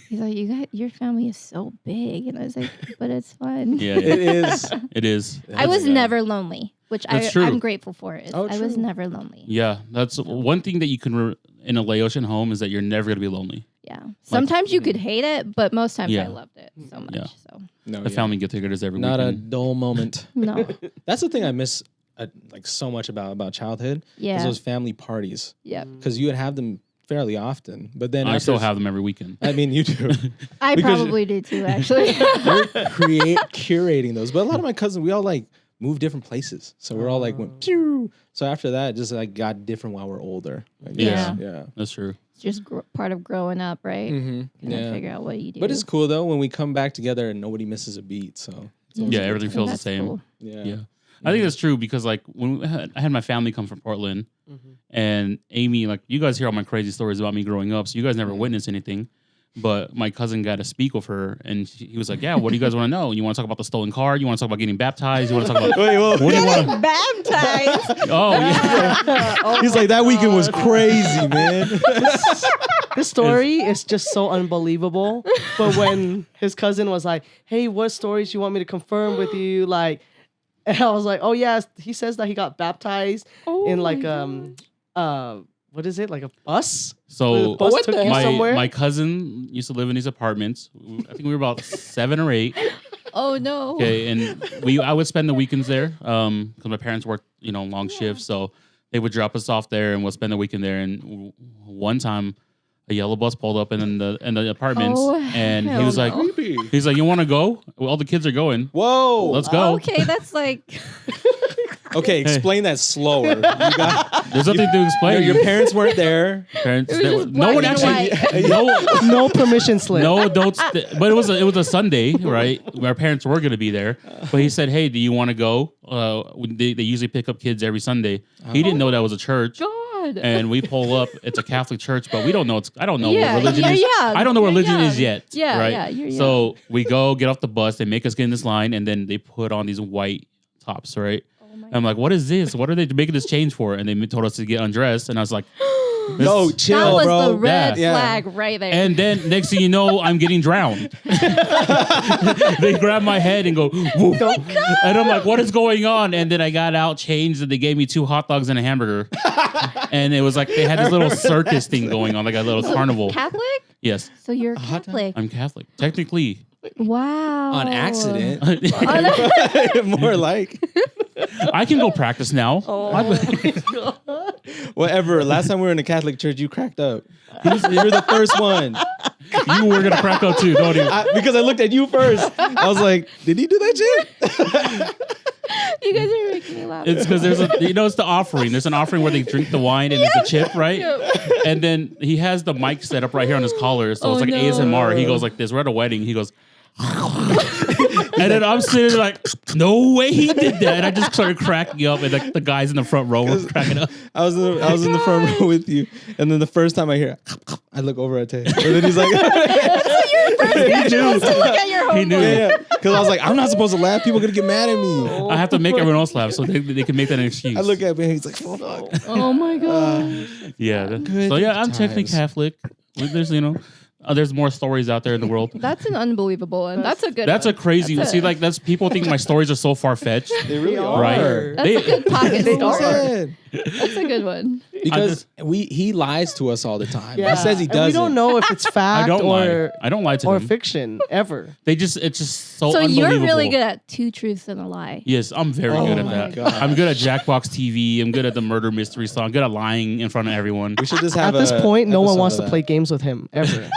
your family is so big, and I was like, but it's fun. Yeah, It is. it is. I was Yeah. never lonely, which That's true. I'm grateful for. I was true. never lonely. Yeah, that's one thing that you can in a Laotian home is that you're never gonna be lonely. Yeah. Sometimes you could hate it, but most times Yeah. I loved it so much. Yeah. So No, The family get togethers every Not a weekend. dull moment. no. That's the thing I miss like so much about childhood. Is Yeah. those family parties. Yeah. Because you would have them fairly often. But then I after, still have them every weekend. I mean, you do. I Because- probably do too, actually. You're curating those. But a lot of my cousins, we all like moved different places. So we're all like went pew. So after that, just like got different while we're older. I guess. Yeah. That's true. It's just part of growing up, right? Mm-hmm. Gotta figure out what you do. But it's cool though when we come back together and nobody misses a beat. So Yeah, everything I think feels the that's same. cool. yeah. Yeah. I think that's true because like when I had my family come from Portland and Amy, like you guys hear all my crazy stories about me growing up, so you guys never witnessed anything. But my cousin got to speak with her, and he was like, "Yeah, what do you guys want to know? You want to talk about the stolen car? You want to talk about getting baptized? You want to talk about Wait, well, what do you want?" Baptized. Oh yeah, he's like that weekend was crazy, man. This story is just so unbelievable. But when his cousin was like, "Hey, what stories you want me to confirm with you?" Like, and I was like, "Oh yeah, he says that he got baptized in like what is it, like a bus? so The bus what took the you hell? somewhere." my cousin used to live in these apartments. I think we were about 7 or 8. Oh no. Okay, and I would spend the weekends there because my parents worked long shifts, so they would drop us off there and we'll spend the weekend there. And one time, a yellow bus pulled up in the apartments, Oh, and he hell was like, no. he's like, "You want to go? Well, all the kids are going. Whoa. Let's go." Okay, that's like Okay, explain that slower. You got, There's nothing to explain. your parents weren't there. parents, It was just no one black and actually, white. No permission slip. no adults. But it was a Sunday, right? Our parents were going to be there, but he said, "Hey, do you want to go?" They usually pick up kids every Sunday. He didn't know that was a church. God. And we pull up. It's a Catholic church, but we don't know. I don't know Yeah, what religion you're is. young. I don't know what You're religion is young. yet. Yeah, right? yeah, you're So we go get off the bus. They make us get in this line, and then they put on these white tops, right? my And I'm like, what is this? What are they making this change for? And they told us to get undressed, and I was like, No, this- chill, that was bro. the red Yeah. flag right there. And then next thing you know, I'm getting drowned. They grab my head and go, "Woof." And I'm like, what is going on? And then I got out, changed, and they gave me 2 hot dogs and a hamburger. And it was like they had this little circus thing going on, like a little carnival. Catholic? Yes, So you're Catholic. I'm Catholic. Technically. Wow. On accident. I More like. can go practice now. Whatever. Last time we were in a Catholic church, you cracked up. You're the first one. You were going to crack up too, don't you? Because I looked at you first. I was like, did he do that shit? You guys are making me laugh. It's because it's the offering. There's an offering where they drink the wine and it's a chip, right? And then he has the mic set up right here on his collar. So it's like no. ASMR. He goes like this. We're at a wedding. He goes, and then I'm sitting there like, no way he did that. And I just started cracking up. And like the guys in the front row were cracking up. I was in the front row with you. And then the first time I hear it, I look over at Tay. And then he's like, He knew. Look at your He home. knew. yeah. Because I was like, I'm not supposed to laugh. People are going to get mad at me. I have to make everyone else laugh so they can make that an excuse. I look at him and he's like, fuck. Oh my god. Yeah. Good So yeah, I'm technically times. Catholic. There's there's more stories out there in the world. That's an unbelievable one. That's a good That's a one. crazy. That's See, a- like that's people think my stories are so far fetched, They really are. are. That's a good pocket They story. are. That's a good one. Because he lies to us all the time. Yeah. He says he And doesn't. we don't know if it's I fact don't or lie. I don't lie to or them. fiction ever. It's just so So unbelievable. you're really good at 2 truths and a lie. Yes, I'm very Oh good at my that. God. I'm good at Jackbox TV. I'm good at the murder mystery song. I'm good at lying in front of everyone. We should just have At this a point, no one episode wants of to that. play games with him ever.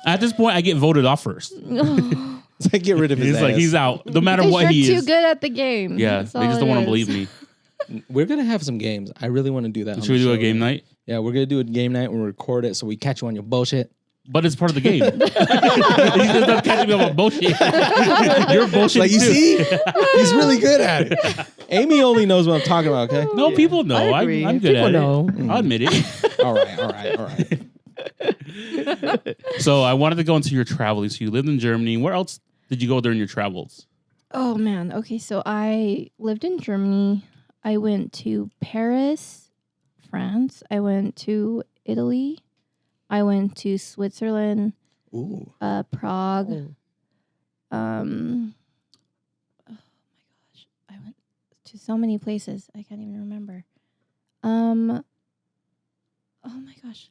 At this point, I get voted off first. It's like, get rid of his He's like, ass. he's out, no matter Because what you're he too is. good at the game. Yeah, That's they all just don't it want to is. believe me. We're going to have some games. I really want to do that. on Should we the do a show, game man. night? Yeah, we're going to do a game night. We'll record it so we catch you on your bullshit. But it's part of the game. He's just not catching me on my bullshit. You're bullshit Like, you too. see? He's really good at it. Amy only knows what I'm talking about, okay? No, people know. I agree. I'm good People at know. it. I'll admit it. All right. So I wanted to go into your traveling. So you lived in Germany. Where else did you go during your travels? Oh man. Okay, so I lived in Germany I went to Paris, France. I went to Italy. I went to Switzerland, Ooh. Prague. Oh. Oh my gosh, I went to so many places. I can't even remember. Oh my gosh,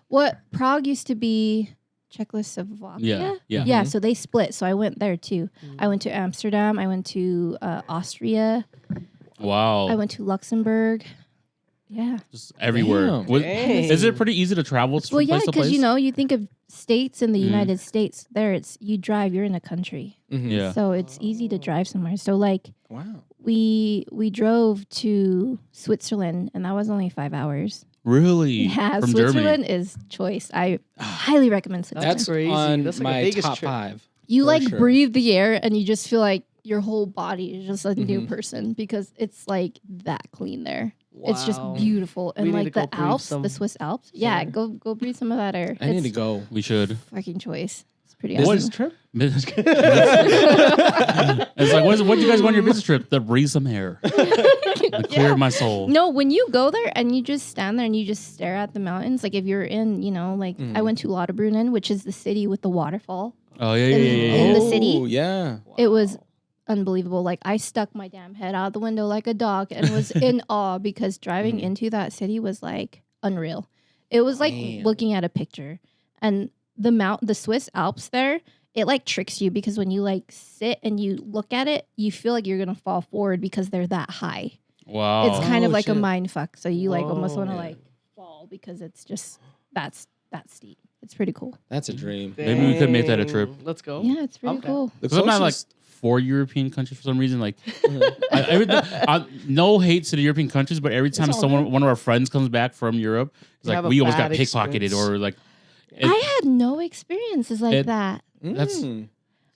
what Prague used to be Czechoslovakia? Yeah. So they split. So I went there too. I went to Amsterdam. I went to Austria. Wow. I went to Luxembourg. Yeah. Just everywhere. Damn. Is it pretty easy to travel from Well, yeah, place to place? because you think of states in the Mhm. United States. There, it's you drive. You're in a country, Mhm. Yeah. so it's easy to drive somewhere. So like Wow. we drove to Switzerland, and that was only 5 hours. Really? Yeah, From Switzerland Germany. is choice. I highly recommend Switzerland. That's crazy. on That's like my a Vegas top trip. 5. You for like sure. breathe the air, and you just feel like your whole body is just a new Mhm. person because it's like that clean there. It's just Wow. beautiful, and We need like to go the breathe Alps, some the Swiss Alps. Yeah, air. go breathe some of that air. I need It's to go. We should. fucking choice. It's pretty Business awesome. trip? It's like, what do you guys go on your business trip? To breathe some air. To clear Yeah. my soul. No, when you go there and you just stand there and you just stare at the mountains, like if you're in, like I went to Lauterbrunnen, which is the city with the waterfall. Oh, yeah. In the city? Oh, yeah. It was unbelievable. Like I stuck my damn head out the window like a dog and was in awe because driving into that city was like unreal. It was like Damn. looking at a picture. And the Swiss Alps there, it like tricks you because when you like sit and you look at it, you feel like you're gonna fall forward because they're that high. Wow. It's kind of Oh, like a shit. mind fuck. So you like almost want to Yeah. like fall because it's just that's steep. It's pretty cool. That's a dream. Maybe we could make that a trip. Dang. Let's go. Yeah, it's pretty Okay. cool. The Because I'm not like closest- 4 European countries for some reason. Like, no hate to the European countries, but every time all one of our friends comes back from Europe, it's You like have a we almost got bad pickpocketed experience. or like. I had no experiences like it- that. That's- Mm.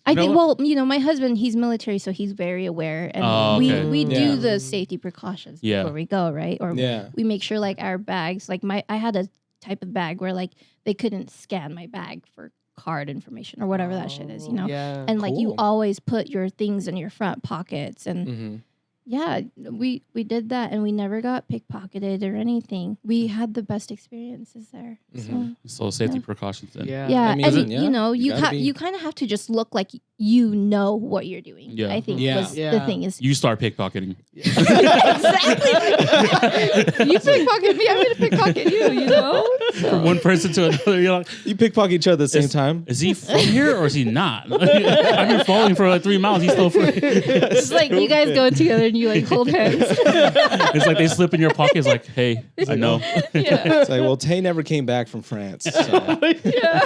I You know think, well, my husband, he's military, so he's very aware. And Oh, okay. we Yeah. do the safety precautions Yeah. before we go, right? Or Yeah. we make sure, like, our bags, like, I had a type of bag where, like, they couldn't scan my bag for card information or whatever that shit is, Yeah. And, like, you Cool. always put your things in your front pockets. And, Mm-hmm. yeah, we did that, and we never got pickpocketed or anything. We had the best experiences there. Mhm. So safety Yeah. precautions then. Yeah. Yeah, I mean, and yeah, you gotta be- you kind of have to just look like you know what you're doing. Yeah. I think Yeah. was the Yeah. thing is You start pickpocketing. exactly. You pickpocket me, I'm gonna pickpocket you. From one person to another, you're like, You pickpocket each other at the same time. is he from here or is he not? I've been following for like 3 miles. He's still free. It's like you guys go together and you like hold hands. It's like they slip in your pocket. It's like, hey, I know. Yeah. It's like, well, Tay never came back from France. So. Yeah.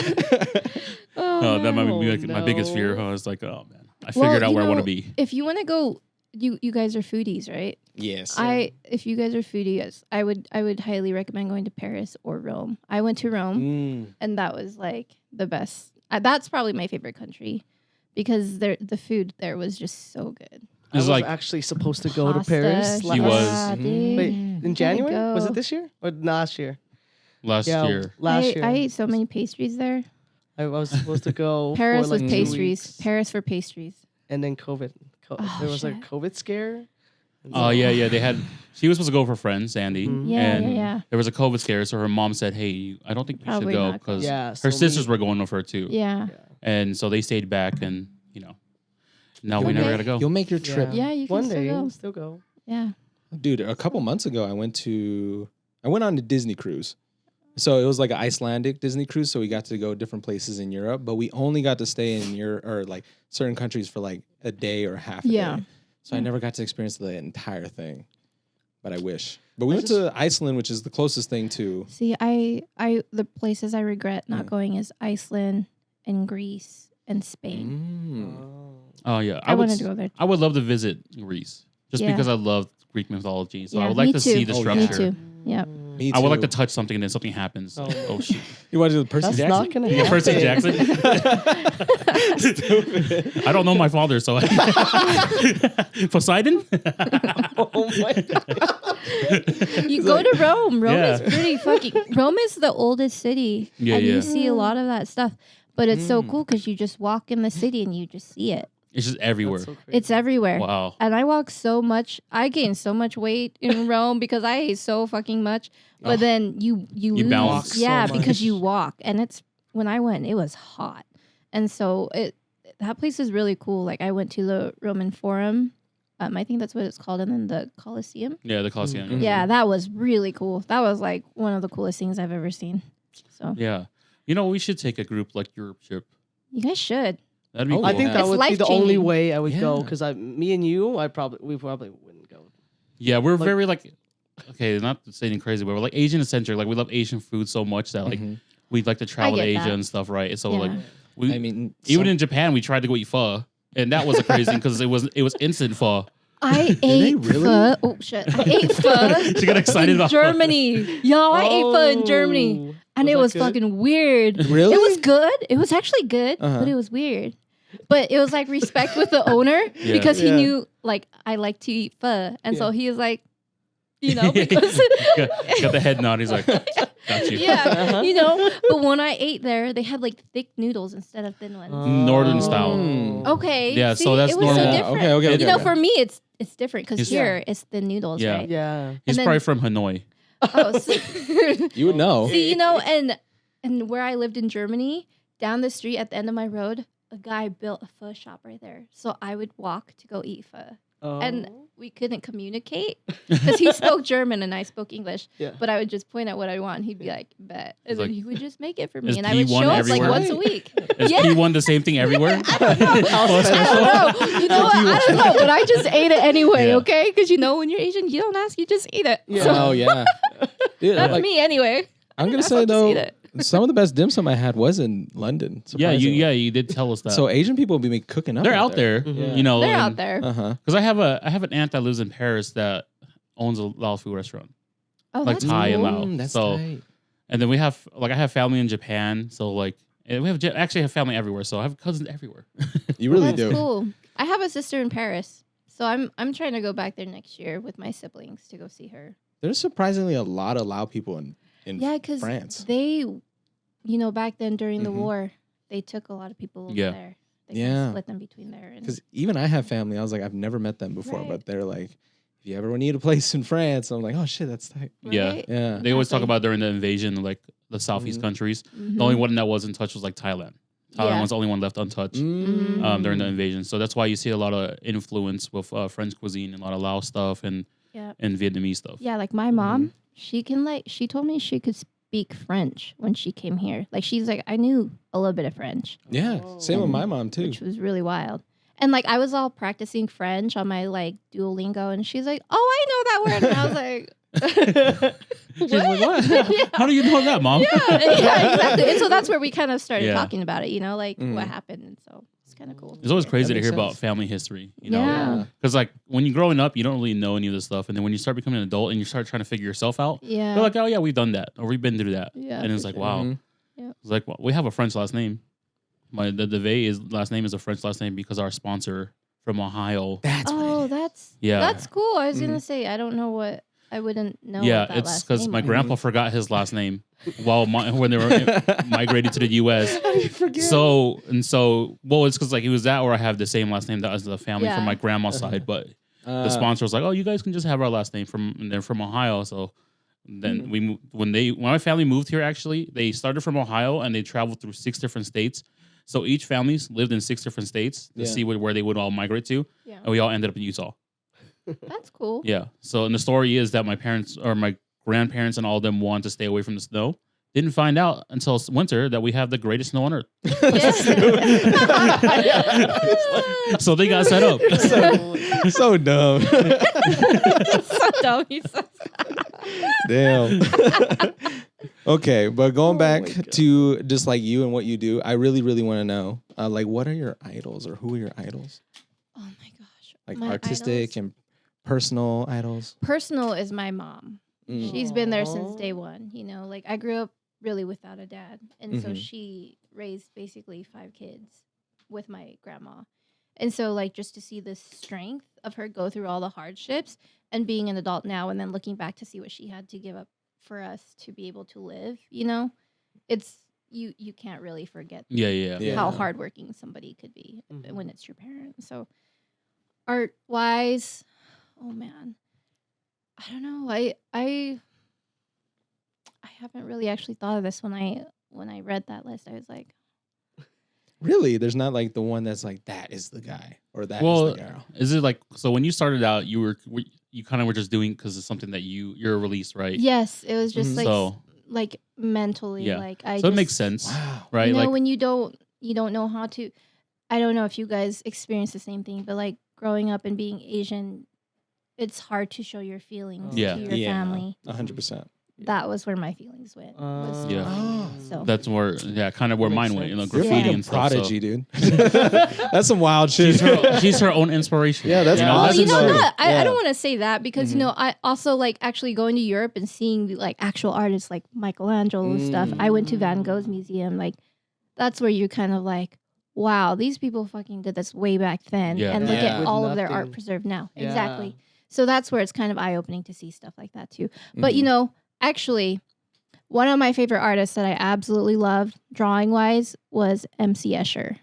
Oh, that might be like my biggest fear. I was like, oh man, I figured out where I want to be. If you want to go, you guys are foodies, right? Yes. If you guys are foodies, I would highly recommend going to Paris or Rome. I went to Rome. Mm. And that was like the best. That's probably my favorite country because the food there was just so good. I It's was like actually supposed to go to Pasta, Paris. He was. yeah, Mhm. dude. Wait, You in gotta January? Was go. it this year or last year? last year. Last I, year. I ate so many pastries there. I was supposed to go Paris for like with 2 pastries. weeks, Paris for pastries. and then COVID. Oh, There was a shit. COVID scare. Oh yeah. They had. She was supposed to go with her friend Sandy, Mhm. Yeah, and yeah. there was a COVID scare. So her mom said, "Hey, I don't think you Probably should go not because Yeah, her so sisters we- were going with her too." Yeah. And so they stayed back, and now we never Okay. got to go. You'll make your trip. Yeah, you can One still day, go. still go. Yeah. Dude, a couple months ago, I went on a Disney cruise. So it was like an Icelandic Disney cruise. So we got to go different places in Europe, but we only got to stay in Europe or like certain countries for like a day or half a Yeah. day. So I never got to experience the entire thing, but I wish. But we went to Iceland, which is the closest thing to. See, the places I regret not going is Iceland and Greece and Spain. Mm. Oh yeah, I wanted to go there. I would love to visit Greece just Yeah. because I love Greek mythology. So I Yeah, would like me to see too. the Oh, structure. yeah. Me too. Yeah. Me I would like too. to touch something and then something happens. Oh. Oh shit! You want to do the Percy That's Jackson? not gonna Yeah, happen. Percy Jackson. Stupid. I don't know my father, so Poseidon. Oh my God. You go to Rome. Rome Yeah. is pretty fucking. Rome is the oldest city, Yeah, and yeah. you see a lot of that stuff. But it's so Mm. cool because you just walk in the city and you just see it It's just everywhere. That's so crazy. It's everywhere. Wow. And I walk so much. I gained so much weight in Rome because I ate so fucking much. But Oh. then you lose. balance Yeah, so because much. you walk. And it's when I went, it was hot. And so that place is really cool. Like I went to the Roman Forum. I think that's what it's called. And then the Colosseum. Yeah, the Colosseum. Mhm. Yeah, that was really cool. That was like one of the coolest things I've ever seen. So Yeah. You know, we should take a group like Europe trip. you guys should. That'd be Oh, cool. I think that It's would be the only life-changing. way I would go Yeah. because me and you, we probably wouldn't go. Yeah, we're Like- very like, okay, not to say anything crazy, but we're like Asian centric. Like we love Asian food so much that like Mhm. we'd like to travel to get Asia that. and stuff, right? So Yeah. like we I mean, even some- in Japan we tried to go eat pho, and that was a crazy because it was instant pho. I they ate really? pho. Oh shit! I ate pho. She got excited in about pho. Germany. Yo, I ate pho in Germany, and it that was good? fucking weird. Really? It was good. It was actually good, Uh-huh. but it was weird. But it was like respect with the owner Yeah. because he Yeah. knew like I like to eat pho, and so Yeah. he was like, you know, because got the head nod. He's like, got you. yeah, Uh-huh. you know. But when I ate there, they had like thick noodles instead of thin ones. Northern style. Mm. Okay. Yeah, see, so that's it was normal. so Yeah, different. okay, okay, You You know, okay. for me, it's different because It's- here it's the noodles, Yeah. right? Yeah. He's And then- probably from Hanoi. Oh, so You would know. see, you know, and where I lived in Germany, down the street at the end of my road, a guy built a pho shop right there. So I would walk to go eat pho. And Oh. we couldn't communicate because he spoke German and I spoke English. Yeah. But I would just point out what I want. And he'd be like, bet. And He's then like, he would just make it for "Is me. And I would P1 show up everywhere?" like once a week. Is Yeah. P1 the same thing everywhere? I don't know. You know what? I don't know. But I just ate it anyway, Yeah. okay? Because you know, when you're Asian, you don't ask, you just eat it. Yeah. So Oh yeah, dude. that's Like, me anyway. I'm gonna I say fuck just eat though, it. some of the best dim sum I had was in London. Yeah, you did tell us that. So Asian people be cooking up. they're out there, Mhm. you know. They're out there. Uh huh. Because I have an aunt that lives in Paris that owns a Lao food restaurant, Oh, like that's Thai and cool. Lao. That's So- tight. and then we have I have family in Japan, so like and we actually have family everywhere. So I have cousins everywhere. You really That's do. cool. I have a sister in Paris, so I'm trying to go back there next year with my siblings to go see her. There's surprisingly a lot of Lao people in Yeah, because France. they, you know, back then during the Mhm. war, they took a lot of people over Yeah. there. They kind Yeah. of split them between there. And Because even I have family. I was like, I've never met them before, Right. but they're like, if you ever need a place in France, I'm like, oh shit, that's tight. Yeah. right? Yeah. They always talk Exactly. about during the invasion, like the southeast Mhm. countries. Mhm. The only one that was in touch was like Thailand. Thailand Yeah. was the only one left untouched Mhm. during the invasion. So that's why you see a lot of influence with French cuisine and a lot of Lao stuff and Yeah. Vietnamese stuff. Yeah, like my mom, she told me she could speak French when she came here. Like she's like, I knew a little bit of French, Yeah. Same with my mom too. which was really wild. And like I was all practicing French on my like Duolingo, and she's like, "Oh, I know that word," and I was like, She's like, what? Yeah. How do you know that, mom? yeah, exactly. And so that's where we kind of started Yeah. talking about it, you know, like Mhm. what happened. And so it's kind of cool. It's always crazy to makes hear about sense. family history, you know? Yeah. Because like when you're growing up, you don't really know any of this stuff, and then when you start becoming an adult and you start trying to figure yourself out, Yeah. you're like, oh yeah, we've done that, or we've been through that, Yeah, and it's for like, sure. wow, Mhm. it's like well, we have a French last name. The last name is a French last name because our sponsor from Ohio. That's what Oh, it is. that's Yeah. That's cool. I was Mhm. gonna say I don't know what I wouldn't know. Yeah, what that it's last because name my was. grandpa forgot his last name while when they were migrated to the U.S. How do you forget? So well, it's because like it was that, or I have the same last name that was the family from Yeah. my grandma's side, but the sponsor was like, "Oh, you guys can just have our last name and they're from Ohio." So then we moved, when my family moved here. Actually, they started from Ohio and they traveled through 6 different states. So each family's lived in 6 different states to Yeah. see where they would all migrate to, Yeah, and we all ended up in Utah. that's cool. Yeah. So and the story is that my parents or my grandparents and all of them wanted to stay away from the snow. Didn't find out until winter that we have the greatest snow on earth. So they got set up. so dumb. so dumb. He's so Damn. Okay, but going Oh back my God. to just like you and what you do, I really, really want to know, like, what are your idols or who are your idols? Oh my gosh. Like My artistic idols? and personal idols. Personal is my mom. Mm. She's been there since Aw. day one. You know, like I grew up really without a dad, and so Mhm. she raised basically 5 kids with my grandma. And so, like, just to see the strength of her go through all the hardships and being an adult now, and then looking back to see what she had to give up for us to be able to live, you know, it's you can't really forget Yeah. how hardworking somebody could be Mhm. when it's your parent. So art wise, oh man, I don't know. I haven't really actually thought of this when I read that list. I was like, Really, there's not like the one that's like that is the guy or that is Well, the girl. is it like so? When you started out, you kind of were just doing because it's something that you're released, right? yes, it was just Mhm. like So like mentally, yeah, like I. so it just, makes sense, Wow. right? You know, Like when you don't know how to. I don't know if you guys experience the same thing, but like growing up and being Asian, it's hard to show your feelings Yeah. to your family. 100%. That was where my feelings went. Was Yeah. drawing. Oh. So that's where kind of where That makes mine went, sense. You're graffiti Yeah. fucking and stuff. prodigy, dude. That's some wild shit. She's her own inspiration. Yeah, that's you know, well, awesome. you know, true. not, I Yeah. don't want to say that because, you know, I also like actually going to Europe and seeing like actual artists like Michelangelo stuff. I went to Van Gogh's museum. Like, that's where you're kind of like, wow, these people fucking did this way back then. Yeah. And look Yeah. at With all of their art nothing. preserved now. Yeah. Exactly. So that's where it's kind of eye opening to see stuff like that too. But, you know, actually, one of my favorite artists that I absolutely loved drawing wise was MC Escher.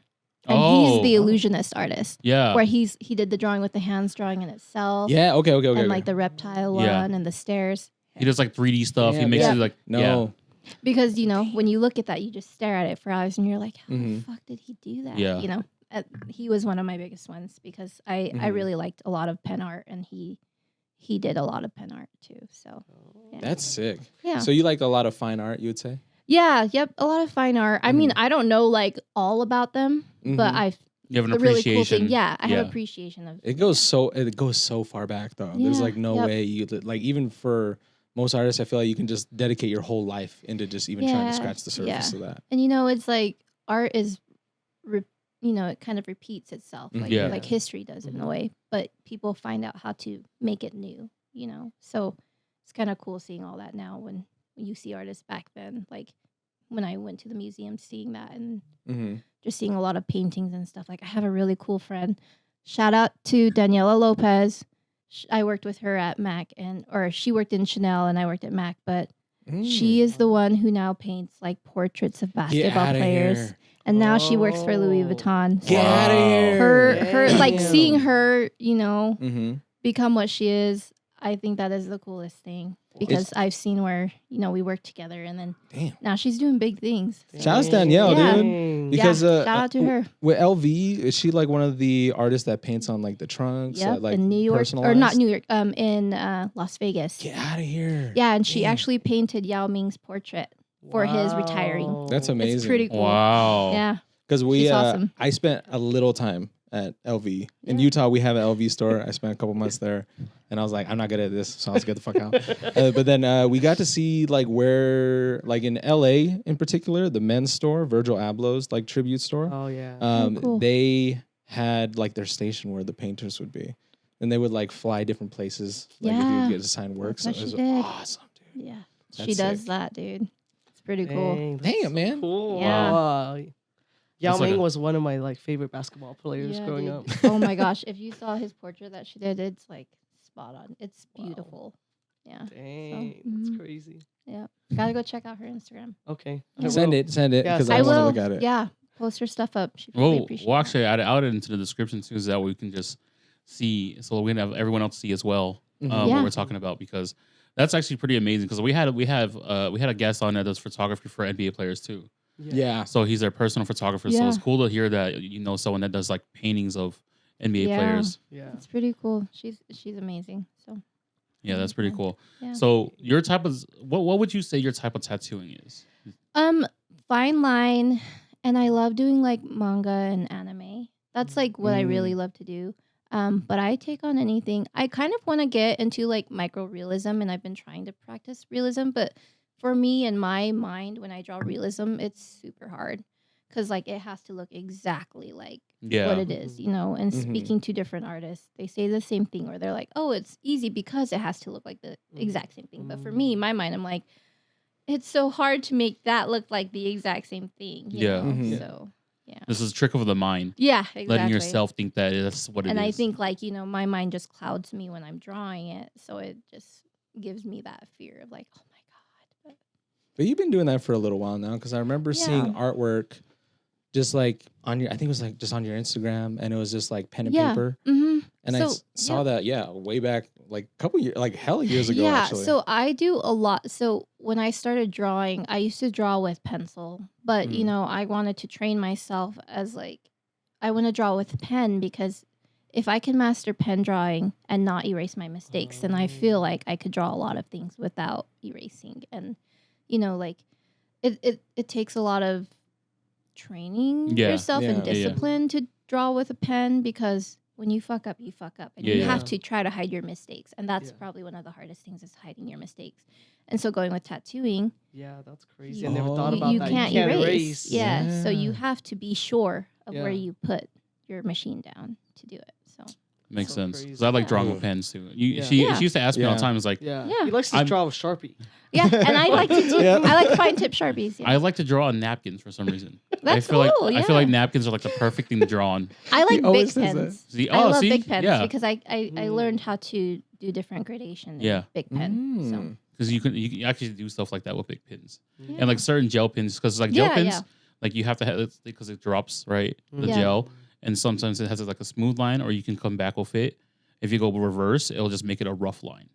And he's the illusionist artist. Yeah. Where he did the drawing with the hands drawing in itself. Yeah, okay. And like the reptile Yeah. one and the stairs. He does like 3D stuff. He Yeah, makes yeah. it like No. Because, you know, when you look at that, you just stare at it for hours and you're like, how Mhm. the fuck did he do that? Yeah. You know, he was one of my biggest ones because I Mhm. really liked a lot of pen art and he did a lot of pen art too. So, yeah. That's sick. yeah. So you like a lot of fine art, you would say? Yeah. Yep. A lot of fine art. I mean, I don't know like all about them, but Mhm. you have an the really appreciation. cool thing. Yeah. I Yeah. have appreciation of It goes so far back though. There's Yeah, like no yep. way you like even for most artists, I feel like you can just dedicate your whole life into just even trying to Yeah, scratch the surface yeah. of that. And you know, it's like art is, you know, it kind of repeats itself, like Yeah. like history does in a way. But people find out how to make it new, you know. So it's kind of cool seeing all that now when you see artists back then, like when I went to the museum, seeing that and Mm-hmm. just seeing a lot of paintings and stuff. Like I have a really cool friend. Shout out to Daniela Lopez. I worked with her at Mac or she worked in Chanel and I worked at Mac, but she is the one who now paints like portraits of basketball players. And now she works for Louis Oh. Vuitton. Get So out of here. her like Damn. seeing her, you know, Mm-hmm. become what she is, I think that is the coolest thing. Because I've seen where, you know, we work together and then Damn. now she's doing big things. Shout out to Danielle, Yeah. dude. Because shout out to her. with LV, is she like one of the artists that paints on like the trunks? Yep, Like in New York or personalized? not New York, in Las Vegas. Get out of here. Yeah, and she Damn. actually painted Yao Ming's portrait for his retiring. That's amazing. It's pretty cool. Wow. Yeah. Because She's awesome. I spent a little time at LV. In Yeah. Utah, we have an LV store. I spent a couple months there. And I was like, I'm not good at this, so I'll just get the fuck out. But then we got to see like where, like in LA in particular, the men's store, Virgil Abloh's like tribute store. Oh yeah. cool. They had like their station where the painters would be. And they would like fly different places. Like if you Yeah. would get to sign work. That's So what it she was did. awesome, dude. Yeah. That's She does sick. that, dude. It's pretty cool. Dang, that's Damn, man. Cool. Yeah. Wow. Yao That's like Ming a- was one of my like favorite basketball players Yeah, growing dude. up. Oh my gosh. If you saw his portrait that she did, it's like spot on. It's beautiful. Yeah. Dang, mhm. that's crazy. Gotta go check out her Instagram. Okay. Yeah. Send it, Yeah, because send I I want to will. look at it. Yeah. Post her stuff up. She probably Well, appreciate we'll that. actually add it into the description too, so that we can just see, so we can have everyone else see as well Mhm. Yeah. what we're talking about, because that's actually pretty amazing. Because we had a guest on that does photography for NBA players too. Yeah. So he's their personal photographer. So Yeah. it's cool to hear that you know someone that does like paintings of NBA Yeah. players. Yeah. It's pretty cool. She's amazing. So Yeah, that's pretty cool. Yeah. So your type of what would you say your type of tattooing is? fine line, and I love doing like manga and anime. That's like what I really love to do. But I take on anything. I kind of want to get into like micro realism, and I've been trying to practice realism. But for me, in my mind, when I draw realism, it's super hard because like it has to look exactly like Yeah. what it is, you know. And Mhm. speaking to different artists, they say the same thing, or they're like, "Oh, it's easy because it has to look like the exact same thing." But for me, in my mind, I'm like, it's so hard to make that look like the exact same thing. You Yeah. know? Mhm. So yeah. This is a trick of the mind. Yeah, exactly. Letting yourself think that that's what it is. And I think like, you know, my mind just clouds me when I'm drawing it. So it just gives me that fear of like, oh my God. But you've been doing that for a little while now, because I remember seeing artwork just like on your, I think it was like just on your Instagram, and it was just like pen and paper. Mm-hmm. And I saw that, way back like a couple years, like hella years ago, actually. So I do a lot. So when I started drawing, I used to draw with pencil, but you know, I wanted to train myself as like, I want to draw with pen, because if I can master pen drawing and not erase my mistakes, then I feel like I could draw a lot of things without erasing. And, you know, like it takes a lot of training yourself and discipline to draw with a pen, because when you fuck up, you fuck up. And you have to try to hide your mistakes. And that's probably one of the hardest things, is hiding your mistakes. And so going with tattooing. Yeah, that's crazy. I never thought about you that. Can't you can't erase. Yeah. So you have to be sure of where you put your machine down to do it. So makes so sense. crazy. Because I like drawing with pens too. She used to ask me all the time. It's like, he likes to draw with Sharpie. Yeah, and I like to do. I like fine tip Sharpies. Yeah. I like to draw on napkins for some reason. That's I feel cool. like I feel like napkins are like the perfect thing to draw on. I like big pens. I love big pens because I learned how to do different gradation in big pen. So. Because you can actually do stuff like that with big pins and like certain gel pins, because like gel pins, like you have to have it because it drops the gel, and sometimes it has like a smooth line, or you can come back with it. If you go reverse, it'll just make it a rough line.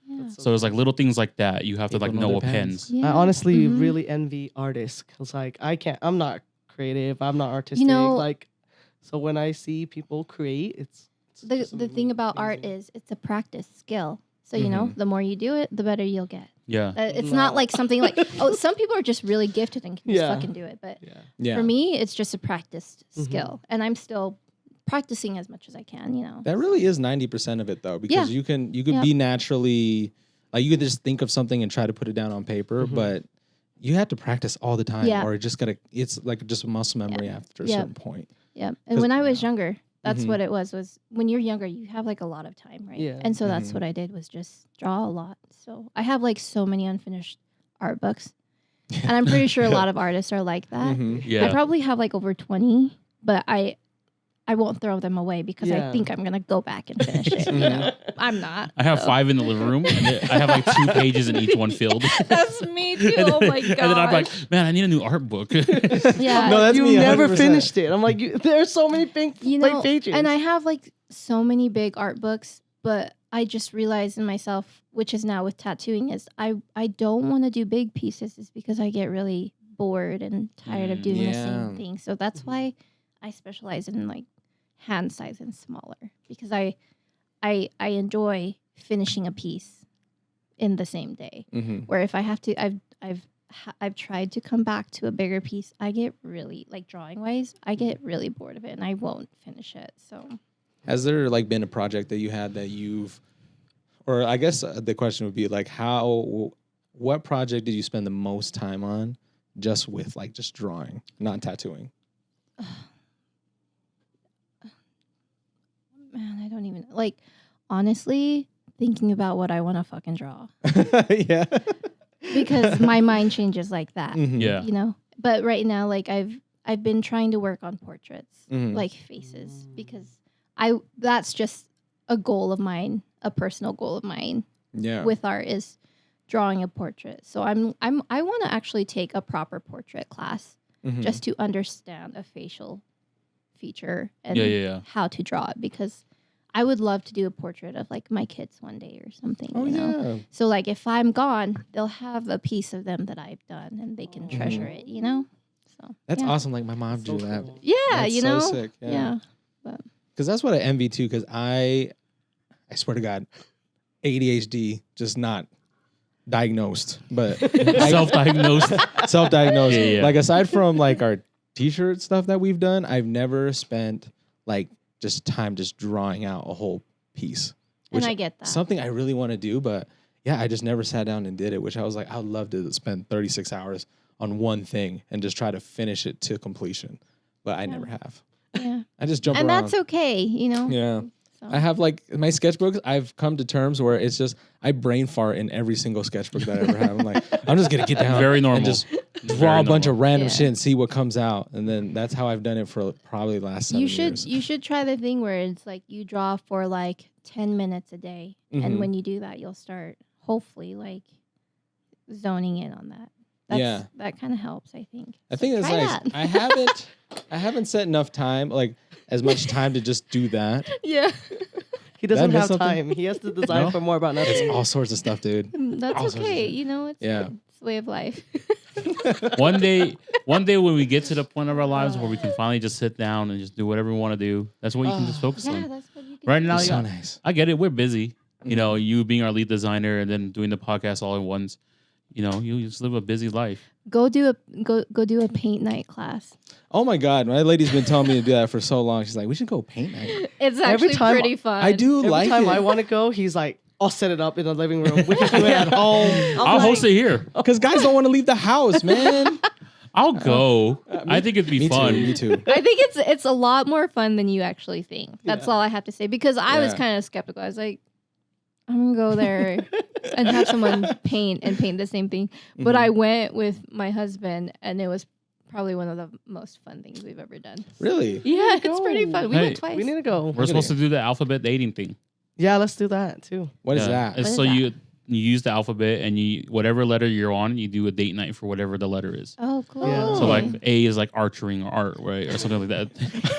Yeah. So it's like little things like that you have to like know with pens. Yeah. I honestly really envy artists, because like I'm not creative, I'm not artistic. You know, like, so when I see people create, it's the thing about art is it's a practice skill. So, you know, the more you do it, the better you'll get. Yeah. It's not like something like, some people are just really gifted and can just fucking do it. But for me, it's just a practiced skill. And I'm still practicing as much as I can, you know. That really is 90% of it, though, because you could be naturally, like you could just think of something and try to put it down on paper, but you have to practice all the time, or it's like just muscle memory after a certain point. Yeah. And when I was younger, that's what it was when you're younger, you have like a lot of time, right? Yeah. And so that's what I did, was just draw a lot. So I have like so many unfinished art books. And I'm pretty sure a lot of artists are like that. I probably have like over 20, but I won't throw them away because I think I'm going to go back and finish it. You know? I'm not. I have 5 in the living room, and I have like 2 pages in each one filled. That's me too. Oh my God. And then I'm like, man, I need a new art book. Yeah. No, that's you me. never 100%. finished it. I'm like, there's so many blank pages. And I have like so many big art books, but I just realized in myself, which is now with tattooing, is I don't want to do big pieces, is because I get really bored and tired of doing the same thing. So that's why I specialize in like hand size and smaller, because I enjoy finishing a piece in the same day. Where if I have to, I've tried to come back to a bigger piece, I get really, like drawing wise, I get really bored of it and I won't finish it. So has there like been a project that you had that you've, or I guess the question would be like, what project did you spend the most time on just with like just drawing, not tattooing? Man, I don't even, like, honestly, thinking about what I want to fucking draw. Yeah. Because my mind changes like that. Yeah. You know? But right now, like, I've been trying to work on portraits, like faces, because that's just a goal of mine, a personal goal of mine. Yeah. With art is drawing a portrait. So I want to actually take a proper portrait class just to understand a facial feature and how to draw it, because I would love to do a portrait of like my kids one day or something. You know? So like if I'm gone, they'll have a piece of them that I've done and they can treasure it, you know? So that's awesome. Like my mom do that. Cool. Yeah, that's you know? So sick. Yeah. Because that's what I envy too, because I swear to God, ADHD, just not diagnosed, but self-diagnosed. Self-diagnosed. Yeah. Like aside from like our t-shirt stuff that we've done, I've never spent like just time just drawing out a whole piece. And I get that. Something I really want to do, but yeah, I just never sat down and did it, which I was like, I would love to spend 36 hours on one thing and just try to finish it to completion. But I never have. Yeah. I just jump and around. that's okay, you know? Yeah. So. I have like my sketchbooks, I've come to terms where it's just, I brain fart in every single sketchbook that I ever have. I'm like, I'm just going to get down Very normal. and just draw a bunch of random shit and see what comes out. And then that's how I've done it for probably the last 7 years. You should try the thing where it's like you draw for like 10 minutes a day. And when you do that, you'll start hopefully like zoning in on that. That kind of helps, I think. I think it's Try nice. that. I haven't set enough time, like as much time to just do that. Yeah. He doesn't miss have something? time. He has to design No? for more about It's nothing. all sorts of stuff, dude. That's All sorts of okay. shit. You know, it's Yeah. good. It's the way of life. One day when we get to the point of our lives where we can finally just sit down and just do whatever we want to do, that's what you can just focus Yeah, on. that's what you can Right do. now, It's so yeah, nice. I get it. We're busy. You know, you being our lead designer and then doing the podcast all at once. You know, you just live a busy life. Go do a paint night class. Oh my God, my lady's been telling me to do that for so long. She's like, we should go paint night. It's Every actually time pretty fun. I do Every like time it. I want to go, he's like, I'll set it up in the living room. We can do it at home. I'll host it here. Because guys don't want to leave the house, man. I'll go. I think it'd be Me fun. too. Me too. I think it's a lot more fun than you actually think. That's all I have to say. Because I was Yeah. kind of skeptical. I was like, I'm gonna go there and have someone paint the same thing. But I went with my husband, and it was probably one of the most fun things we've ever done. Really? Yeah, go. it's pretty fun. We Hey, went twice. We need to go. We're supposed to do the alphabet dating thing. Yeah, let's do that too. What is Yeah. that? It's What so is that? you use the alphabet and you whatever letter you're on, you do a date night for whatever the letter is. Oh, cool. Yeah. So like A is like archery or art, right, or something like that.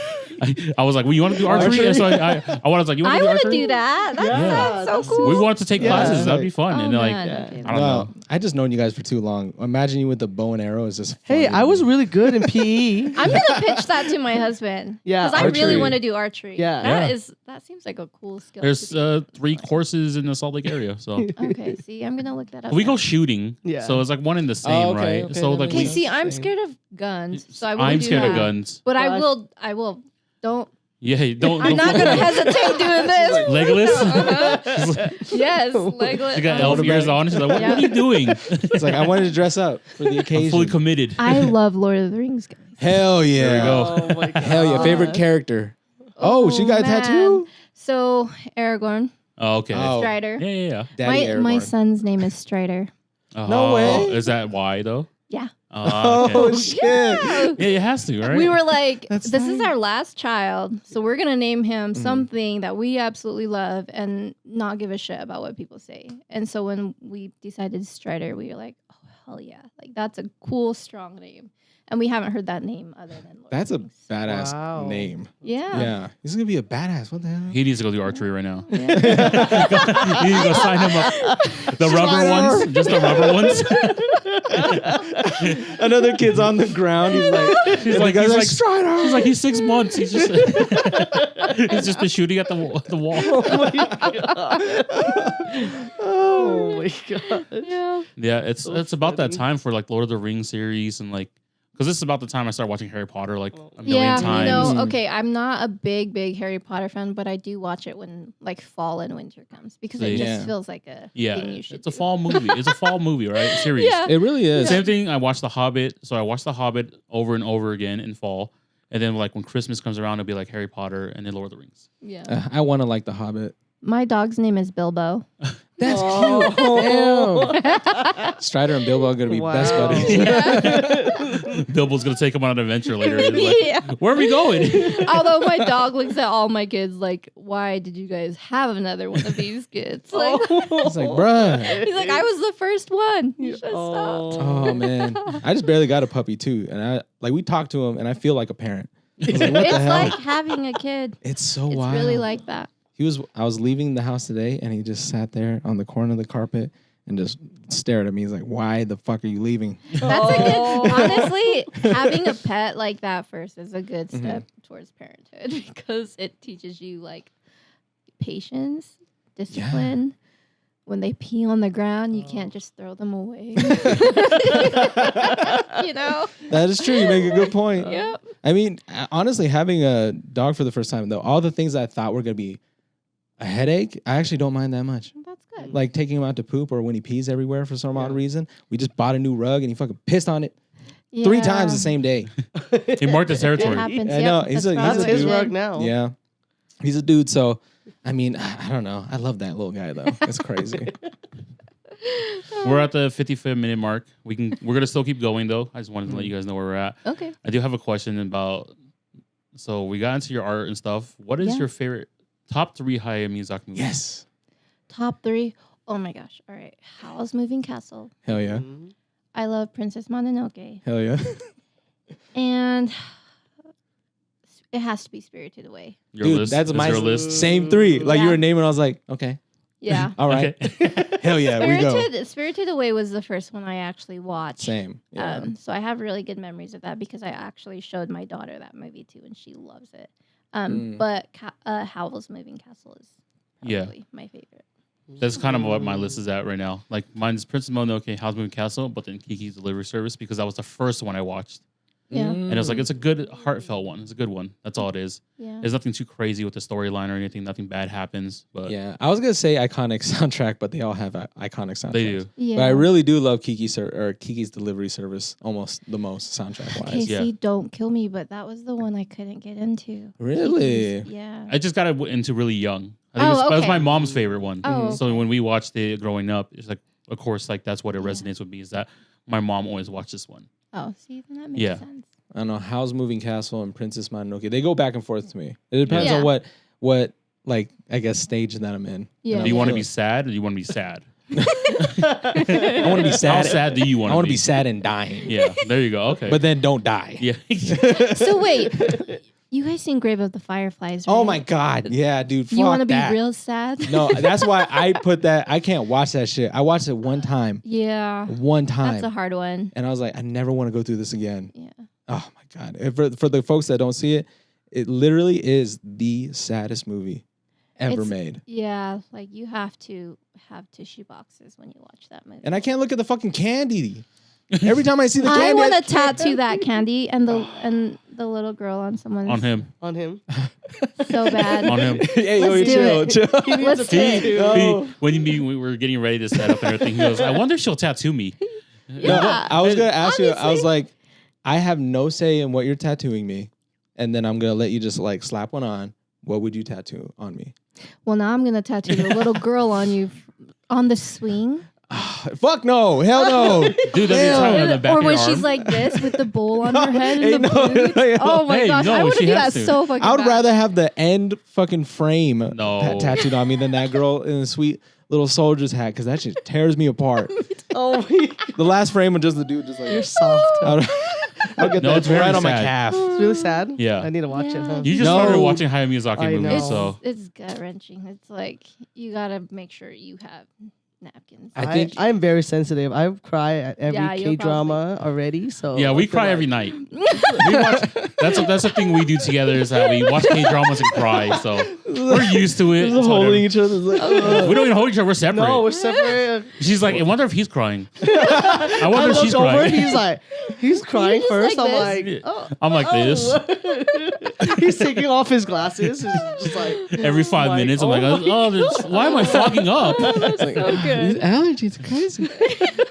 I was like, well, you want to do archery? And so I was like, you want I to do want to archery? do that. That Yeah, sounds so that's- cool. We wanted to take Yeah. classes. That'd be fun. Oh, and they're like, man, yeah. okay. I don't know. I just known you guys for too long. Imagine you with the bow and arrow is just. Hey, fun. I was really good in PE. I'm gonna pitch that to my husband. Yeah, because I really archery. want to do archery. Yeah. That seems like a cool skill. There's to 3 courses in the Salt Lake area, so do. Okay, see, I'm gonna look that up. we now. go shooting. Yeah. So it's like one in the same, okay, right? okay, So that like Okay, makes we, see, I'm Same. scared of guns, so I won't I'm do scared that. of guns. But I Well, will. Don't. Yeah, don't. I'm not gonna hesitate doing this. Legolas. Yes, Legolas. She got Oh. elf ears on. She's like, what are you doing? It's like I wanted to dress up for the I'm occasion. fully committed. I love Lord of the Rings, guys. Hell yeah. There we go. Oh my god. Hell yeah. Favorite character. Oh, she got a man. tattoo? So Aragorn, Oh, okay. Oh. Strider. Yeah. Daddy My Aragorn. son's name is Strider. No way. Is that why though? Yeah. Okay. Oh, shit. Yeah. Yeah, it has to, right? We were like, That's this is nice. our last child, so we're gonna name him something that we absolutely love and not give a shit about what people say. And so when we decided Strider, we were like, oh hell yeah, like that's a cool, strong name. And we haven't heard that name other than Lord That's of a the Rings. badass Wow. name. Yeah. Yeah. He's going to be a badass. What the hell? He needs to go do archery right now. Yeah. You need to go sign him up. The rubber Strider. ones, just the rubber ones. Another kid's on the ground. He's like, He's like, he's like, Strider. he's like, he's 6 months. He's just, he's just been shooting at the wall. Oh my god. Yeah. Yeah, it's So about that funny. time for like Lord of the Rings series and like, because this is about the time I started watching Harry Potter like a million Yeah, times. no, okay. I'm not a big Harry Potter fan, but I do watch it when like fall and winter comes because it Yeah. just feels like a Yeah, thing you should it's a do. fall movie. It's a fall movie, right? Series. Yeah. It really is. Same thing. I watched The Hobbit. So I watched The Hobbit over and over again in fall. And then like when Christmas comes around, it'll be like Harry Potter and then Lord of the Rings. Yeah. I want to like The Hobbit. My dog's name is Bilbo. That's Oh. cute. Damn. Strider and Bilbo are going to be best Wow. buddies. Bilbo's gonna take him on an adventure later. He's like, Yeah. where are we going? Although my dog looks at all my kids like, why did you guys have another one of these kids? Like, It's like, bruh. he's like, I was the first one. You should stop. Oh, man. I just barely got a puppy, too. And we talked to him, and I feel like a parent. I was like, what It's the hell? like having a kid. It's so It's wild. really like that. I was leaving the house today, and he just sat there on the corner of the carpet and just stared at me. He's like, why the fuck are you leaving? That's a good. Honestly, having a pet like that first is a good Mm-hmm. step towards parenthood because it teaches you like patience, discipline. When they pee on the ground, you can't just throw them away. You know? That is true. You make a good point. Yep. I mean, honestly, having a dog for the first time, though, all the things I thought were going to be a headache, I actually don't mind that much. That's good. Like taking him out to poop or when he pees everywhere for some odd reason. We just bought a new rug and he fucking pissed on it 3 times the same day. He marked his It territory. happens. I Yep, know. He's that's a- he's That's a probably his dude. good. rug now. Yeah. He's a dude. So, I mean, I don't know. I love that little guy, though. It's crazy. We're at the 55 minute mark. We're gonna still keep going though. I just wanted to let you guys know where we're at. Okay. I do have a question about. So we got into your art and stuff. What is Yeah. your favorite top 3 Hayao Miyazaki movies? Yes. Top 3. Oh my gosh. All right. Howl's Moving Castle. Hell yeah. I love Princess Mononoke, Hell yeah. and it has to be Spirited Away. Your Dude, list. that's Is my your list. same 3. Like you Yeah. were naming, I was like, okay, Yeah. all right. Okay. Hell yeah, we go. Spirited Away was the first one I actually watched. Same. Yeah. So I have really good memories of that because I actually showed my daughter that movie too, and she loves it. But Howl's Moving Castle is Yeah. probably my favorite. That's kind of what my list is at right now. Like mine's Princess Mononoke, Howl's Moving Castle, but then Kiki's Delivery Service because that was the first one I watched. Yeah. And it was like, it's a good heartfelt one. It's a good one. That's all it is. Yeah. There's nothing too crazy with the storyline or anything. Nothing bad happens. But Yeah, I was gonna say iconic soundtrack, but they all have iconic soundtracks. they do. Yeah. But I really do love Kiki's Delivery Service almost the most soundtrack wise. Okay, Yeah. see, don't kill me, but that was the one I couldn't get into. Really? Yeah. I just got into really young. I think Oh, that was okay. my mom's favorite one. Oh, So okay. when we watched it growing up, it's like, of course, like that's what it resonates with me is that my mom always watched this one. Oh, see, then that makes Yeah. sense. I don't know. Howl's Moving Castle and Princess Mononoke. They go back and forth to me. It depends Yeah. on what like I guess stage that I'm in. Yeah. Do you want to be sad or do you want to be sad? I want to be How sad. sad do you want I to want be? to be sad and dying. Yeah, there you go. Okay. But then don't die. yeah. So wait, you guys seen Grave of the Fireflies, right? Oh my god. Yeah, dude. Fuck You want to be that. real sad? No, that's why I put that. I can't watch that shit. I watched it one time. Yeah. One time. That's a hard one. And I was like, I never want to go through this again. Yeah. Oh my god! And for the folks that don't see it, it literally is the saddest movie ever It's- made. Yeah, like you have to have tissue boxes when you watch that movie. And I can't look at the fucking candy. Every time I see the I candy, want to tattoo that candy and the little girl on someone's On him. On him. so bad. On him. Hey, yo, Let's chill, do chill. He needs Let's a do it. tattoo. No. when we were getting ready to set up and everything, he goes, I wonder if she'll tattoo me. Yeah. I was gonna ask you. I was Honestly. like, I have no say in what you're tattooing me, and then I'm gonna let you just like slap one on. What would you tattoo on me? Well, now I'm gonna tattoo the little girl on you on the swing. Fuck no, hell no. Dude, that'd be tight on the back Or of when your she's arm. like this with the bowl on her head Hey, and the no, boots. no, no. Oh my Hey, gosh, no, I want to she do has that to. so fucking I would bad. rather have the end fucking frame No. tattooed on me than that girl in the sweet little soldier's hat because that shit tears me apart. Oh, The last frame was just the dude just like you're soft. I'll get No, that it's very right on my sad. calf. It's really sad. Yeah. I need to watch it. Huh? You just No. started watching Hayao Miyazaki I movies, know. so It's gut wrenching. It's like you gotta make sure you have napkins. I think- I'm very sensitive. I cry at every Yeah, you'll K drama already. So yeah, I we feel cry like- every night. We watch. That's the thing we do together is that we watch K dramas and cry. So we're used to it. Just It's holding whatever. each other. Like, We don't even hold each other. We're separate. No, we're separate. She's like, I wonder if he's crying. I wonder I if she's look over. crying. He's crying just first. like I'm this? like, oh. I'm like this. He's taking off his glasses. He's just like Every 5 like, minutes. I'm oh like, my oh, why am I fogging up? That's so good. these allergies are crazy.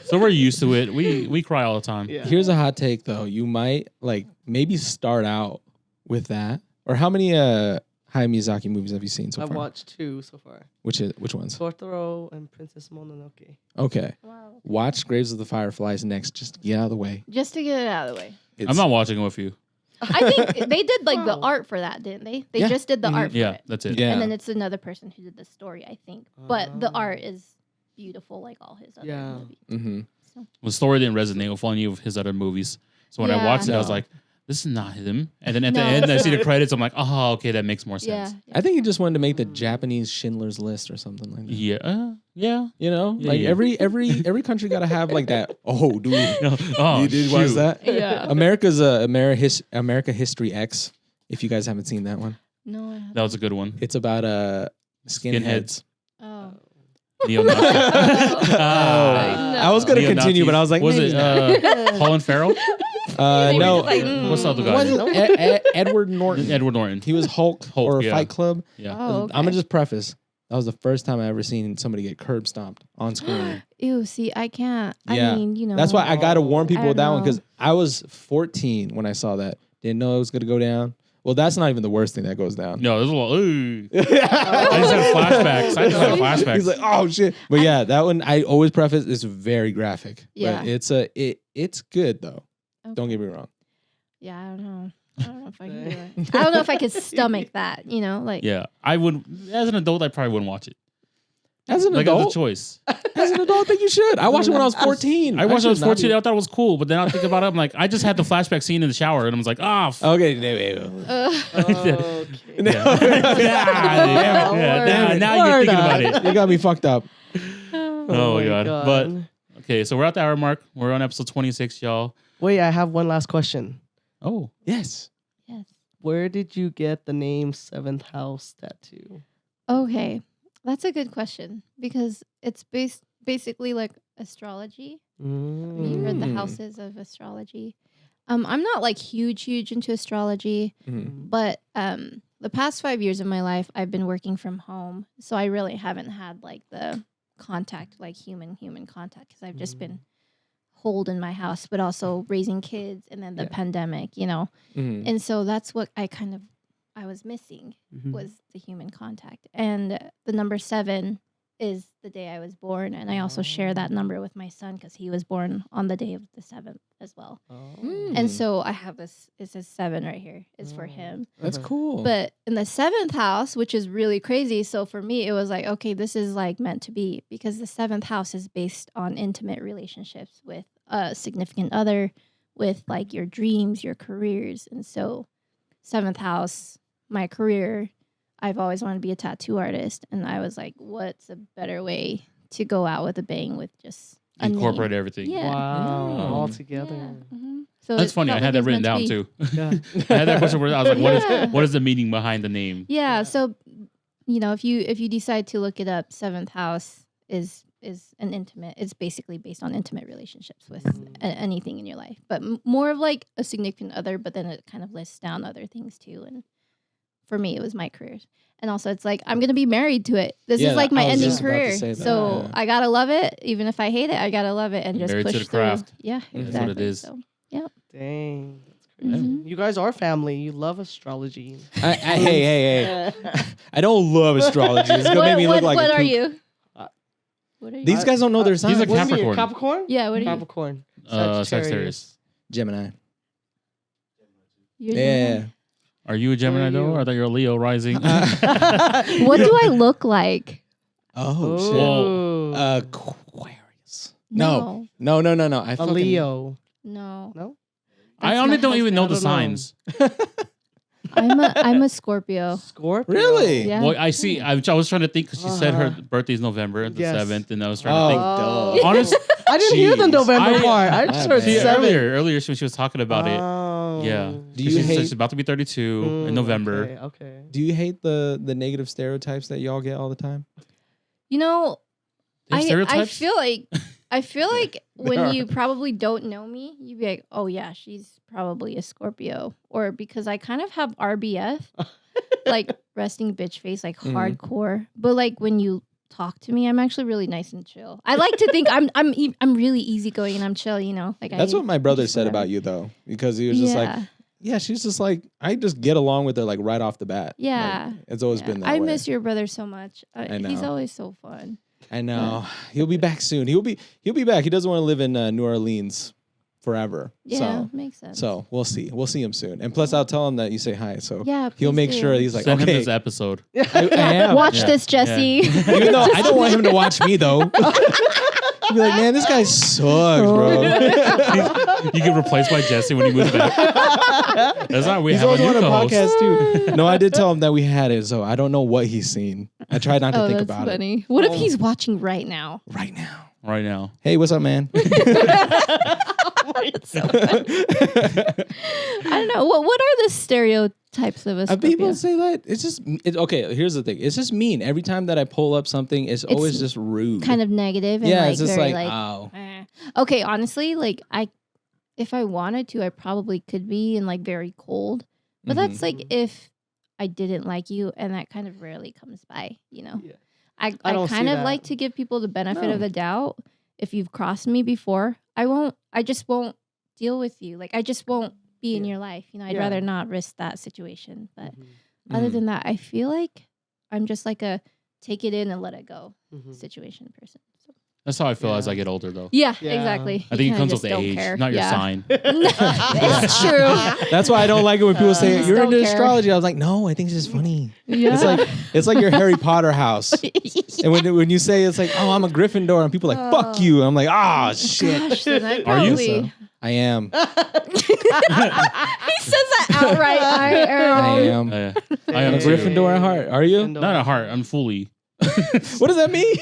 So we're used to it. We cry all the time. yeah. Here's a hot take though. You might like maybe start out with that. Or how many Hayao Miyazaki movies have you seen so I've far? watched 2 so far. Which ones? Totoro and Princess Mononoke. Okay. Wow. Watch Graves of the Fireflies next. Just get out of the way. Just to get it out of the way. It's, I'm not watching it with you. I think they did like the Wow. art for that, didn't they? They Yeah. just did the art for Yeah, it. that's it. Yeah. And then it's another person who did the story, I think. But the Oh. art is beautiful like all his other Yeah. movies. Mm-hmm. The story didn't resonate with any of his other movies. So when I Yeah. watched it, I was No. like, this is not him. And then at the No, end, I it's see the not. credits. I'm like, oh, okay, that makes more Yeah. sense. I think he just wanted to make the Japanese Schindler's List or something like that. Yeah. Yeah. You know, Yeah, like yeah. every country got to have like that. Oh, dude, Oh, you did watch shoot. that? Yeah. America's America History X. If you guys haven't seen that one, No, I haven't. That was a good one. it's about skinheads. Oh. Neo-Nazi. I was gonna Neo-Nazis. continue, but I was like, was maybe it Colin Farrell? no. Like, What's the other guy? Wasn't Edward Norton. Edward Norton. He was Hulk, Hulk, or yeah. Fight Club. Yeah. Oh, okay. I'm gonna just preface. That was the first time I ever seen somebody get curb stomped on screen. Ew, see, I can't. Yeah. I mean, you know. That's why I gotta warn people I with that one know. because I was 14 when I saw that. Didn't know it was gonna go down. Well, that's not even the worst thing that goes down. No, there's a lot. Ooh. I just had flashbacks. I just had flashbacks. He's like, oh shit. But yeah, that one I always preface it's very graphic. Yeah. But it's good though. Don't get me wrong. Yeah, I don't know. I don't know if I can do it. I don't know if I could stomach that, you know? Like, Yeah. I would, as an adult, I probably wouldn't watch it. As an Like as a adult, choice. as an adult, I think you should. I watched it when I was 14. I watched it when I was should not 14. be- I thought it was cool, but then I think about it. I'm like, I just had the flashback scene in the shower, and I was like, Okay, wait. Okay. Now you're thinking about it. You got me fucked up. Oh my god. But okay, so we're at the hour mark. We're on episode 26, y'all. Wait, I have one last question. Oh, Yes. Yes. Where did you get the name Seventh House tattoo? Okay, that's a good question because it's basically like astrology. You heard the Mm. houses of astrology. I'm not like huge into astrology, Mhm. but the past 5 years of my life, I've been working from home, so I really haven't had like the contact, like human contact, because I've just been holed in my house, but also raising kids, and then the pandemic, Mhm. and so that's what I was missing was the human contact, and the number 7 is the day I was born, and I also share that number with my son because he was born on the day of the 7th as well. And so I have this. It says 7 right here. It's for him. That's cool. But in the 7th house, which is really crazy, so for me it was like, okay, this is like meant to be because the 7th house is based on intimate relationships with a significant other, with like your dreams, your careers, and so 7th house, my career. I've always wanted to be a tattoo artist, and I was like, what's a better way to go out with a bang with just a name? incorporate everything. Yeah. Wow. Mm. All Yeah. together. So That's it funny. I felt had like that it was written meant down to be. too. Yeah. I had that question where I was like, Yeah. what is the meaning behind the name? Yeah. So, if you decide to look it up, 7th house is an intimate. It's basically based on intimate relationships with anything in your life, but more of like a significant other. But then it kind of lists down other things too. And for me, it was my career, and also it's like I'm gonna be married to it. This Yeah, is like my I was ending just about to career, say that, so yeah. I gotta love it. Even if I hate it, I gotta love it and just Married to push the through. craft. Yeah, That's what it exactly. is. So, Dang. That's crazy. Mhm. You guys are family. You love astrology. Hey. I don't love astrology. It's gonna make me look like what a are kook. you? Uh, What are you? These guys don't know their He's signs. a What are you, Capricorn. Capricorn? Yeah, what are you? Capricorn. Sagittarius. Gemini. You're Yeah. Are you a Gemini Who are though? you? Or that you're a Leo rising? What do I look like? Oh shit. Ooh. Aquarius. No. I a fucking, Leo. No. No? I That's only my don't even know husband. the I don't know. signs. I'm a Scorpio. Scorpio. Really? Yeah. Well, I see. I was trying to think because she said her Uh-huh. birthday's November the Yes. 7th, and I was trying to think. Oh, duh. Honest, I didn't hear the Jeez. November I- part. I just My heard bad. see, 7. earlier she was talking about it. Oh. Yeah. Do She you said hate- she's about to be 32 in November? Okay. Do you hate the negative stereotypes that y'all get all the time? You know, They have I stereotypes? feel like There when are. you probably don't know me, you'd be like, oh yeah, she's probably a Scorpio, or because I kind of have RBF, like resting bitch face, like Mhm. hardcore. But like when you talk to me, I'm actually really nice and chill. I like to think I'm really easygoing and I'm chill. Like That's what my brother just said whatever. about you though, because he was just like, yeah, she's just like, I just get along with her like right off the bat. Yeah. Like, it's always Yeah. been that I way. miss your brother so much. I He's know. always so fun. I know. He'll be back soon. He'll be back. He doesn't want to live in New Orleans forever. Yeah, makes sense. So we'll see. We'll see him soon. And plus, I'll tell him that you say hi. So yeah, he'll please make do. sure he's like, Send him okay. this episode. I am. Watch Yeah. this, Jesse. Even though I don't want him to watch me though. He'll be like, man, this guy sucks, bro. You get replaced by Jesse when he moves back. That's not we He's have a always new on a co-host. podcast too. No, I did tell him that we had it, so I don't know what he's seen. I tried not to Oh, think that's about funny. What if he's watching right now? it right now. Right now. Hey, what's up, man? I don't know. What are the stereotypes of a Scorpio? People say that it's just okay. Here's the thing: it's just mean. Every time that I pull up something, it's always just rude. kind of negative and yeah, like it's just very like, like oh, Okay, honestly, like if I wanted to, I probably could be and like very cold. But that's like if I didn't like you, and that kind of rarely comes by, Yeah. I don't kind see of that. like to give people the benefit No. of the doubt. If you've crossed me before, I just won't deal with you. Like I just won't be in Yeah. your life. I'd Yeah. rather not risk that situation. But Mm-hmm. other than that, I feel like I'm just like a take it in and let it go Mhm. situation person. So. That's how I feel Yeah. as I get older, though. Yeah, Yeah. exactly. I think You it comes kinda with just don't age, care. not your Yeah. sign. It's true. That's why I don't like it when people say Just you're don't into care. astrology. I was like, no, I think it's just funny. Yeah. It's like your Harry Potter house. And when you say it's like, oh, I'm a Gryffindor, and people are like, fuck you. I'm like, ah, shit. Gosh, then I Are you? probably- So, I am. He says that outright. I I am. am. I am I'm a too. Gryffindor at heart. Are you? Not at heart. I'm fully. What does that mean?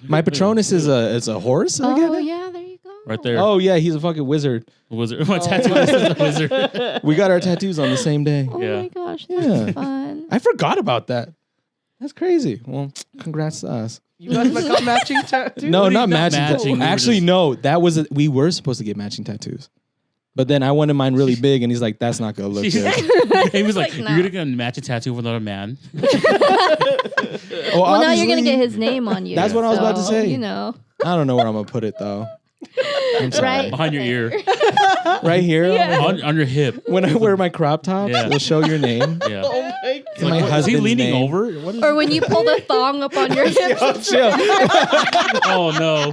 My Patronus is a horse. I get Oh it? yeah, there you go. Right there. Oh yeah, he's a fucking wizard. Wizard. My tattoo is a wizard. We got our tattoos on the same day. Oh Yeah. my gosh, that's Yeah. fun. I forgot about that. That's crazy. Well, congrats to us. You guys got matching tattoos? No, not matching. matching. We were Actually, just- no. That was we were supposed to get matching tattoos, but then I wanted mine really big, and he's like, "That's not gonna look good." He was like, Like, no. "You're gonna match a tattoo with another man." Well, now you're gonna obviously, get his name on you. That's what I was about to so, say. You know, I don't know where I'm gonna put it though. I'm sorry. Right. Behind your ear, Right here. Yeah. on your hip. When I wear my crop tops, Yeah. it'll show your name. Yeah. Oh my It's god. my Is he husband's leaning name. over? What is or when you pull the thong up on your hips. Chill. Oh no,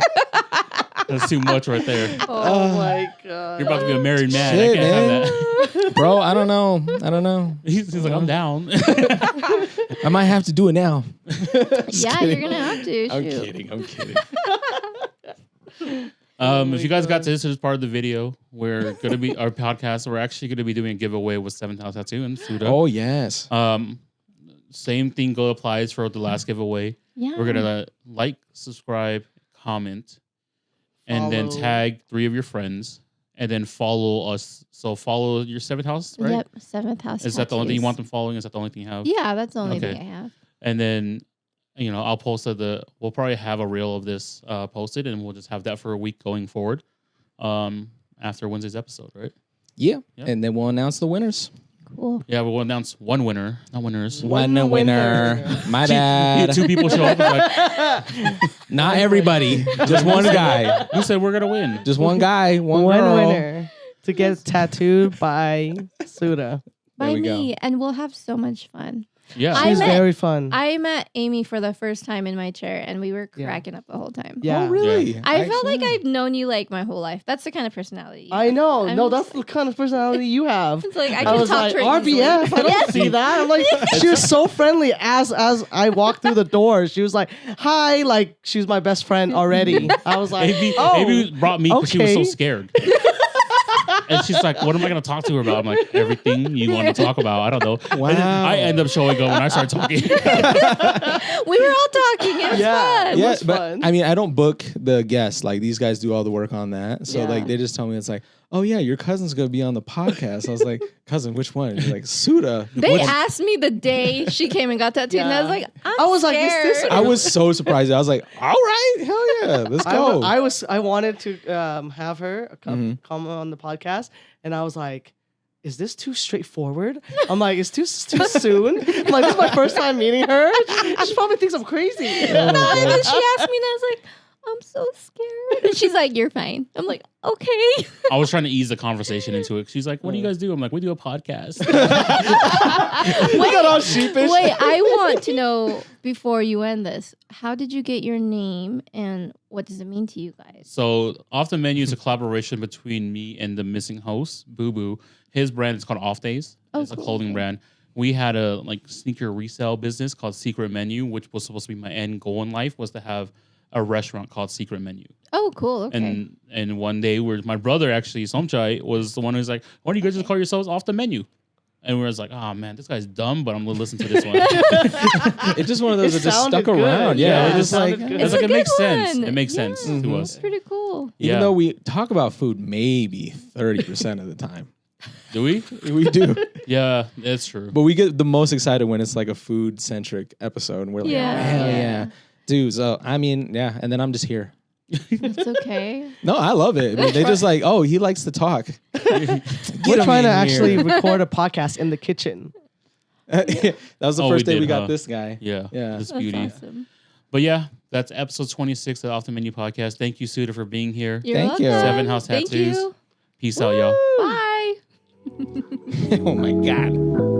that's too much right there. Oh my god. You're about to be a married man. Shit, I can't man. have that. Bro, I don't know. He's like, I'm down. I might have to do it now. Yeah, you're gonna have to. I'm shoot. kidding. I'm kidding. If you guys got to this as part of the video, we're gonna be our podcast. We're actually gonna be doing a giveaway with 7th House Tattoo and Suda. Oh yes. Same thing applies for the last giveaway. Yeah. We're gonna like, subscribe, comment, and then Follow. tag 3 of your friends, and then follow us. So follow your 7th house, right? Yep. 7th house. Is that the only thing you tattoos. want them following? Is that the only thing you have? Yeah, that's the only Okay. thing I have. And then, I'll post we'll probably have a reel of this posted, and we'll just have that for a week going forward. After Wednesday's episode, right? Yeah. Yep. And then we'll announce the winners. Cool. Yeah, we'll announce one winner, not winners. One winner. winner. My Yeah, bad. 2 people show up. It's like, Not everybody. Just one guy. who said we're gonna win? Just one guy. One One girl. winner to get tattooed by Suda. By we go. me, and we'll have so much fun. Yeah, I She's met- very fun. I met Amy for the first time in my chair, and we were Yeah. cracking up the whole time. Yeah. Oh, really? I felt Actually? like I've known you like my whole life. That's the kind of personality. you I have. know. I'm No, just that's the kind of personality you have. It's like I I can was talk like, to her easily. RBF, I don't see that. I'm like, she was so friendly as I walked through the door. She was like, hi, like she was my best friend already. I was like, Amy, oh, Amy brought me because she was so okay. scared. And she's like, what am I going to talk to her about? I'm like, everything you want to talk about. I don't know. Wow. And then I end up showing up when I start talking. We were all talking. It was Yeah. fun. Yeah, was but fun. I mean, I don't book the guests. Like these guys do all the work on that. So Yeah. like they just tell me it's like, oh yeah, your cousin's gonna be on the podcast. I was like, cousin, which one? She's like, Suda. They asked me the day she came and got tattooed, and I was Yeah. like, I was like, is this scared. I was so surprised. I was like, all right, hell yeah, let's go. I wanted to have her come on the podcast, and I was like, is this too straightforward? I'm like, it's too soon. I'm like, this is my first time meeting her. She probably thinks I'm crazy. No, and then she asked me, and I was like, I'm so scared. And she's like, you're fine. I'm like, okay. I was trying to ease the conversation into it. She's like, what do you guys do? I'm like, we do a podcast. We got all sheepish. Wait, I want to know before you end this, how did you get your name, and what does it mean to you guys? So Off the Menu is a collaboration between me and the missing host, Boo Boo. His brand is called Off Days. Oh, It's a cool. clothing brand. We had a sneaker resale business called Secret Menu, which was supposed to be my end goal in life, was to have a restaurant called Secret Menu. Oh, cool. Okay. And one day my brother actually, Somchai, was the one who's like, why don't you guys just call yourselves Off the Menu? And we was like, oh man, this guy's dumb, but I'm gonna listen to this one. It's just one of those It that just sounded stuck good. around. Yeah, Yeah, we're it just like, sounded good. It's It's like a it makes good sense. one. It makes sense Yeah. to It's us. pretty cool. even Yeah. though we talk about food maybe 30% of the time. Do we? We do. Yeah, that's true. But we get the most excited when it's like a food centric episode. And we're like, Yeah. oh, hell Yeah. yeah. Dude, so I mean, yeah. And then I'm just here. It's okay. No, I love it. I mean, they just like, oh, he likes to talk. We're trying to actually record a podcast in the kitchen. That was the Oh, first we day we did, got huh? this guy. Yeah, Yeah. this That's beauty. awesome. But yeah, that's episode 26 of the Off the Menu podcast. Thank you, Suda, for being here. You're Thank you. welcome. 7 House Thank Tattoos. you. Peace out, y'all. Bye. Oh my God.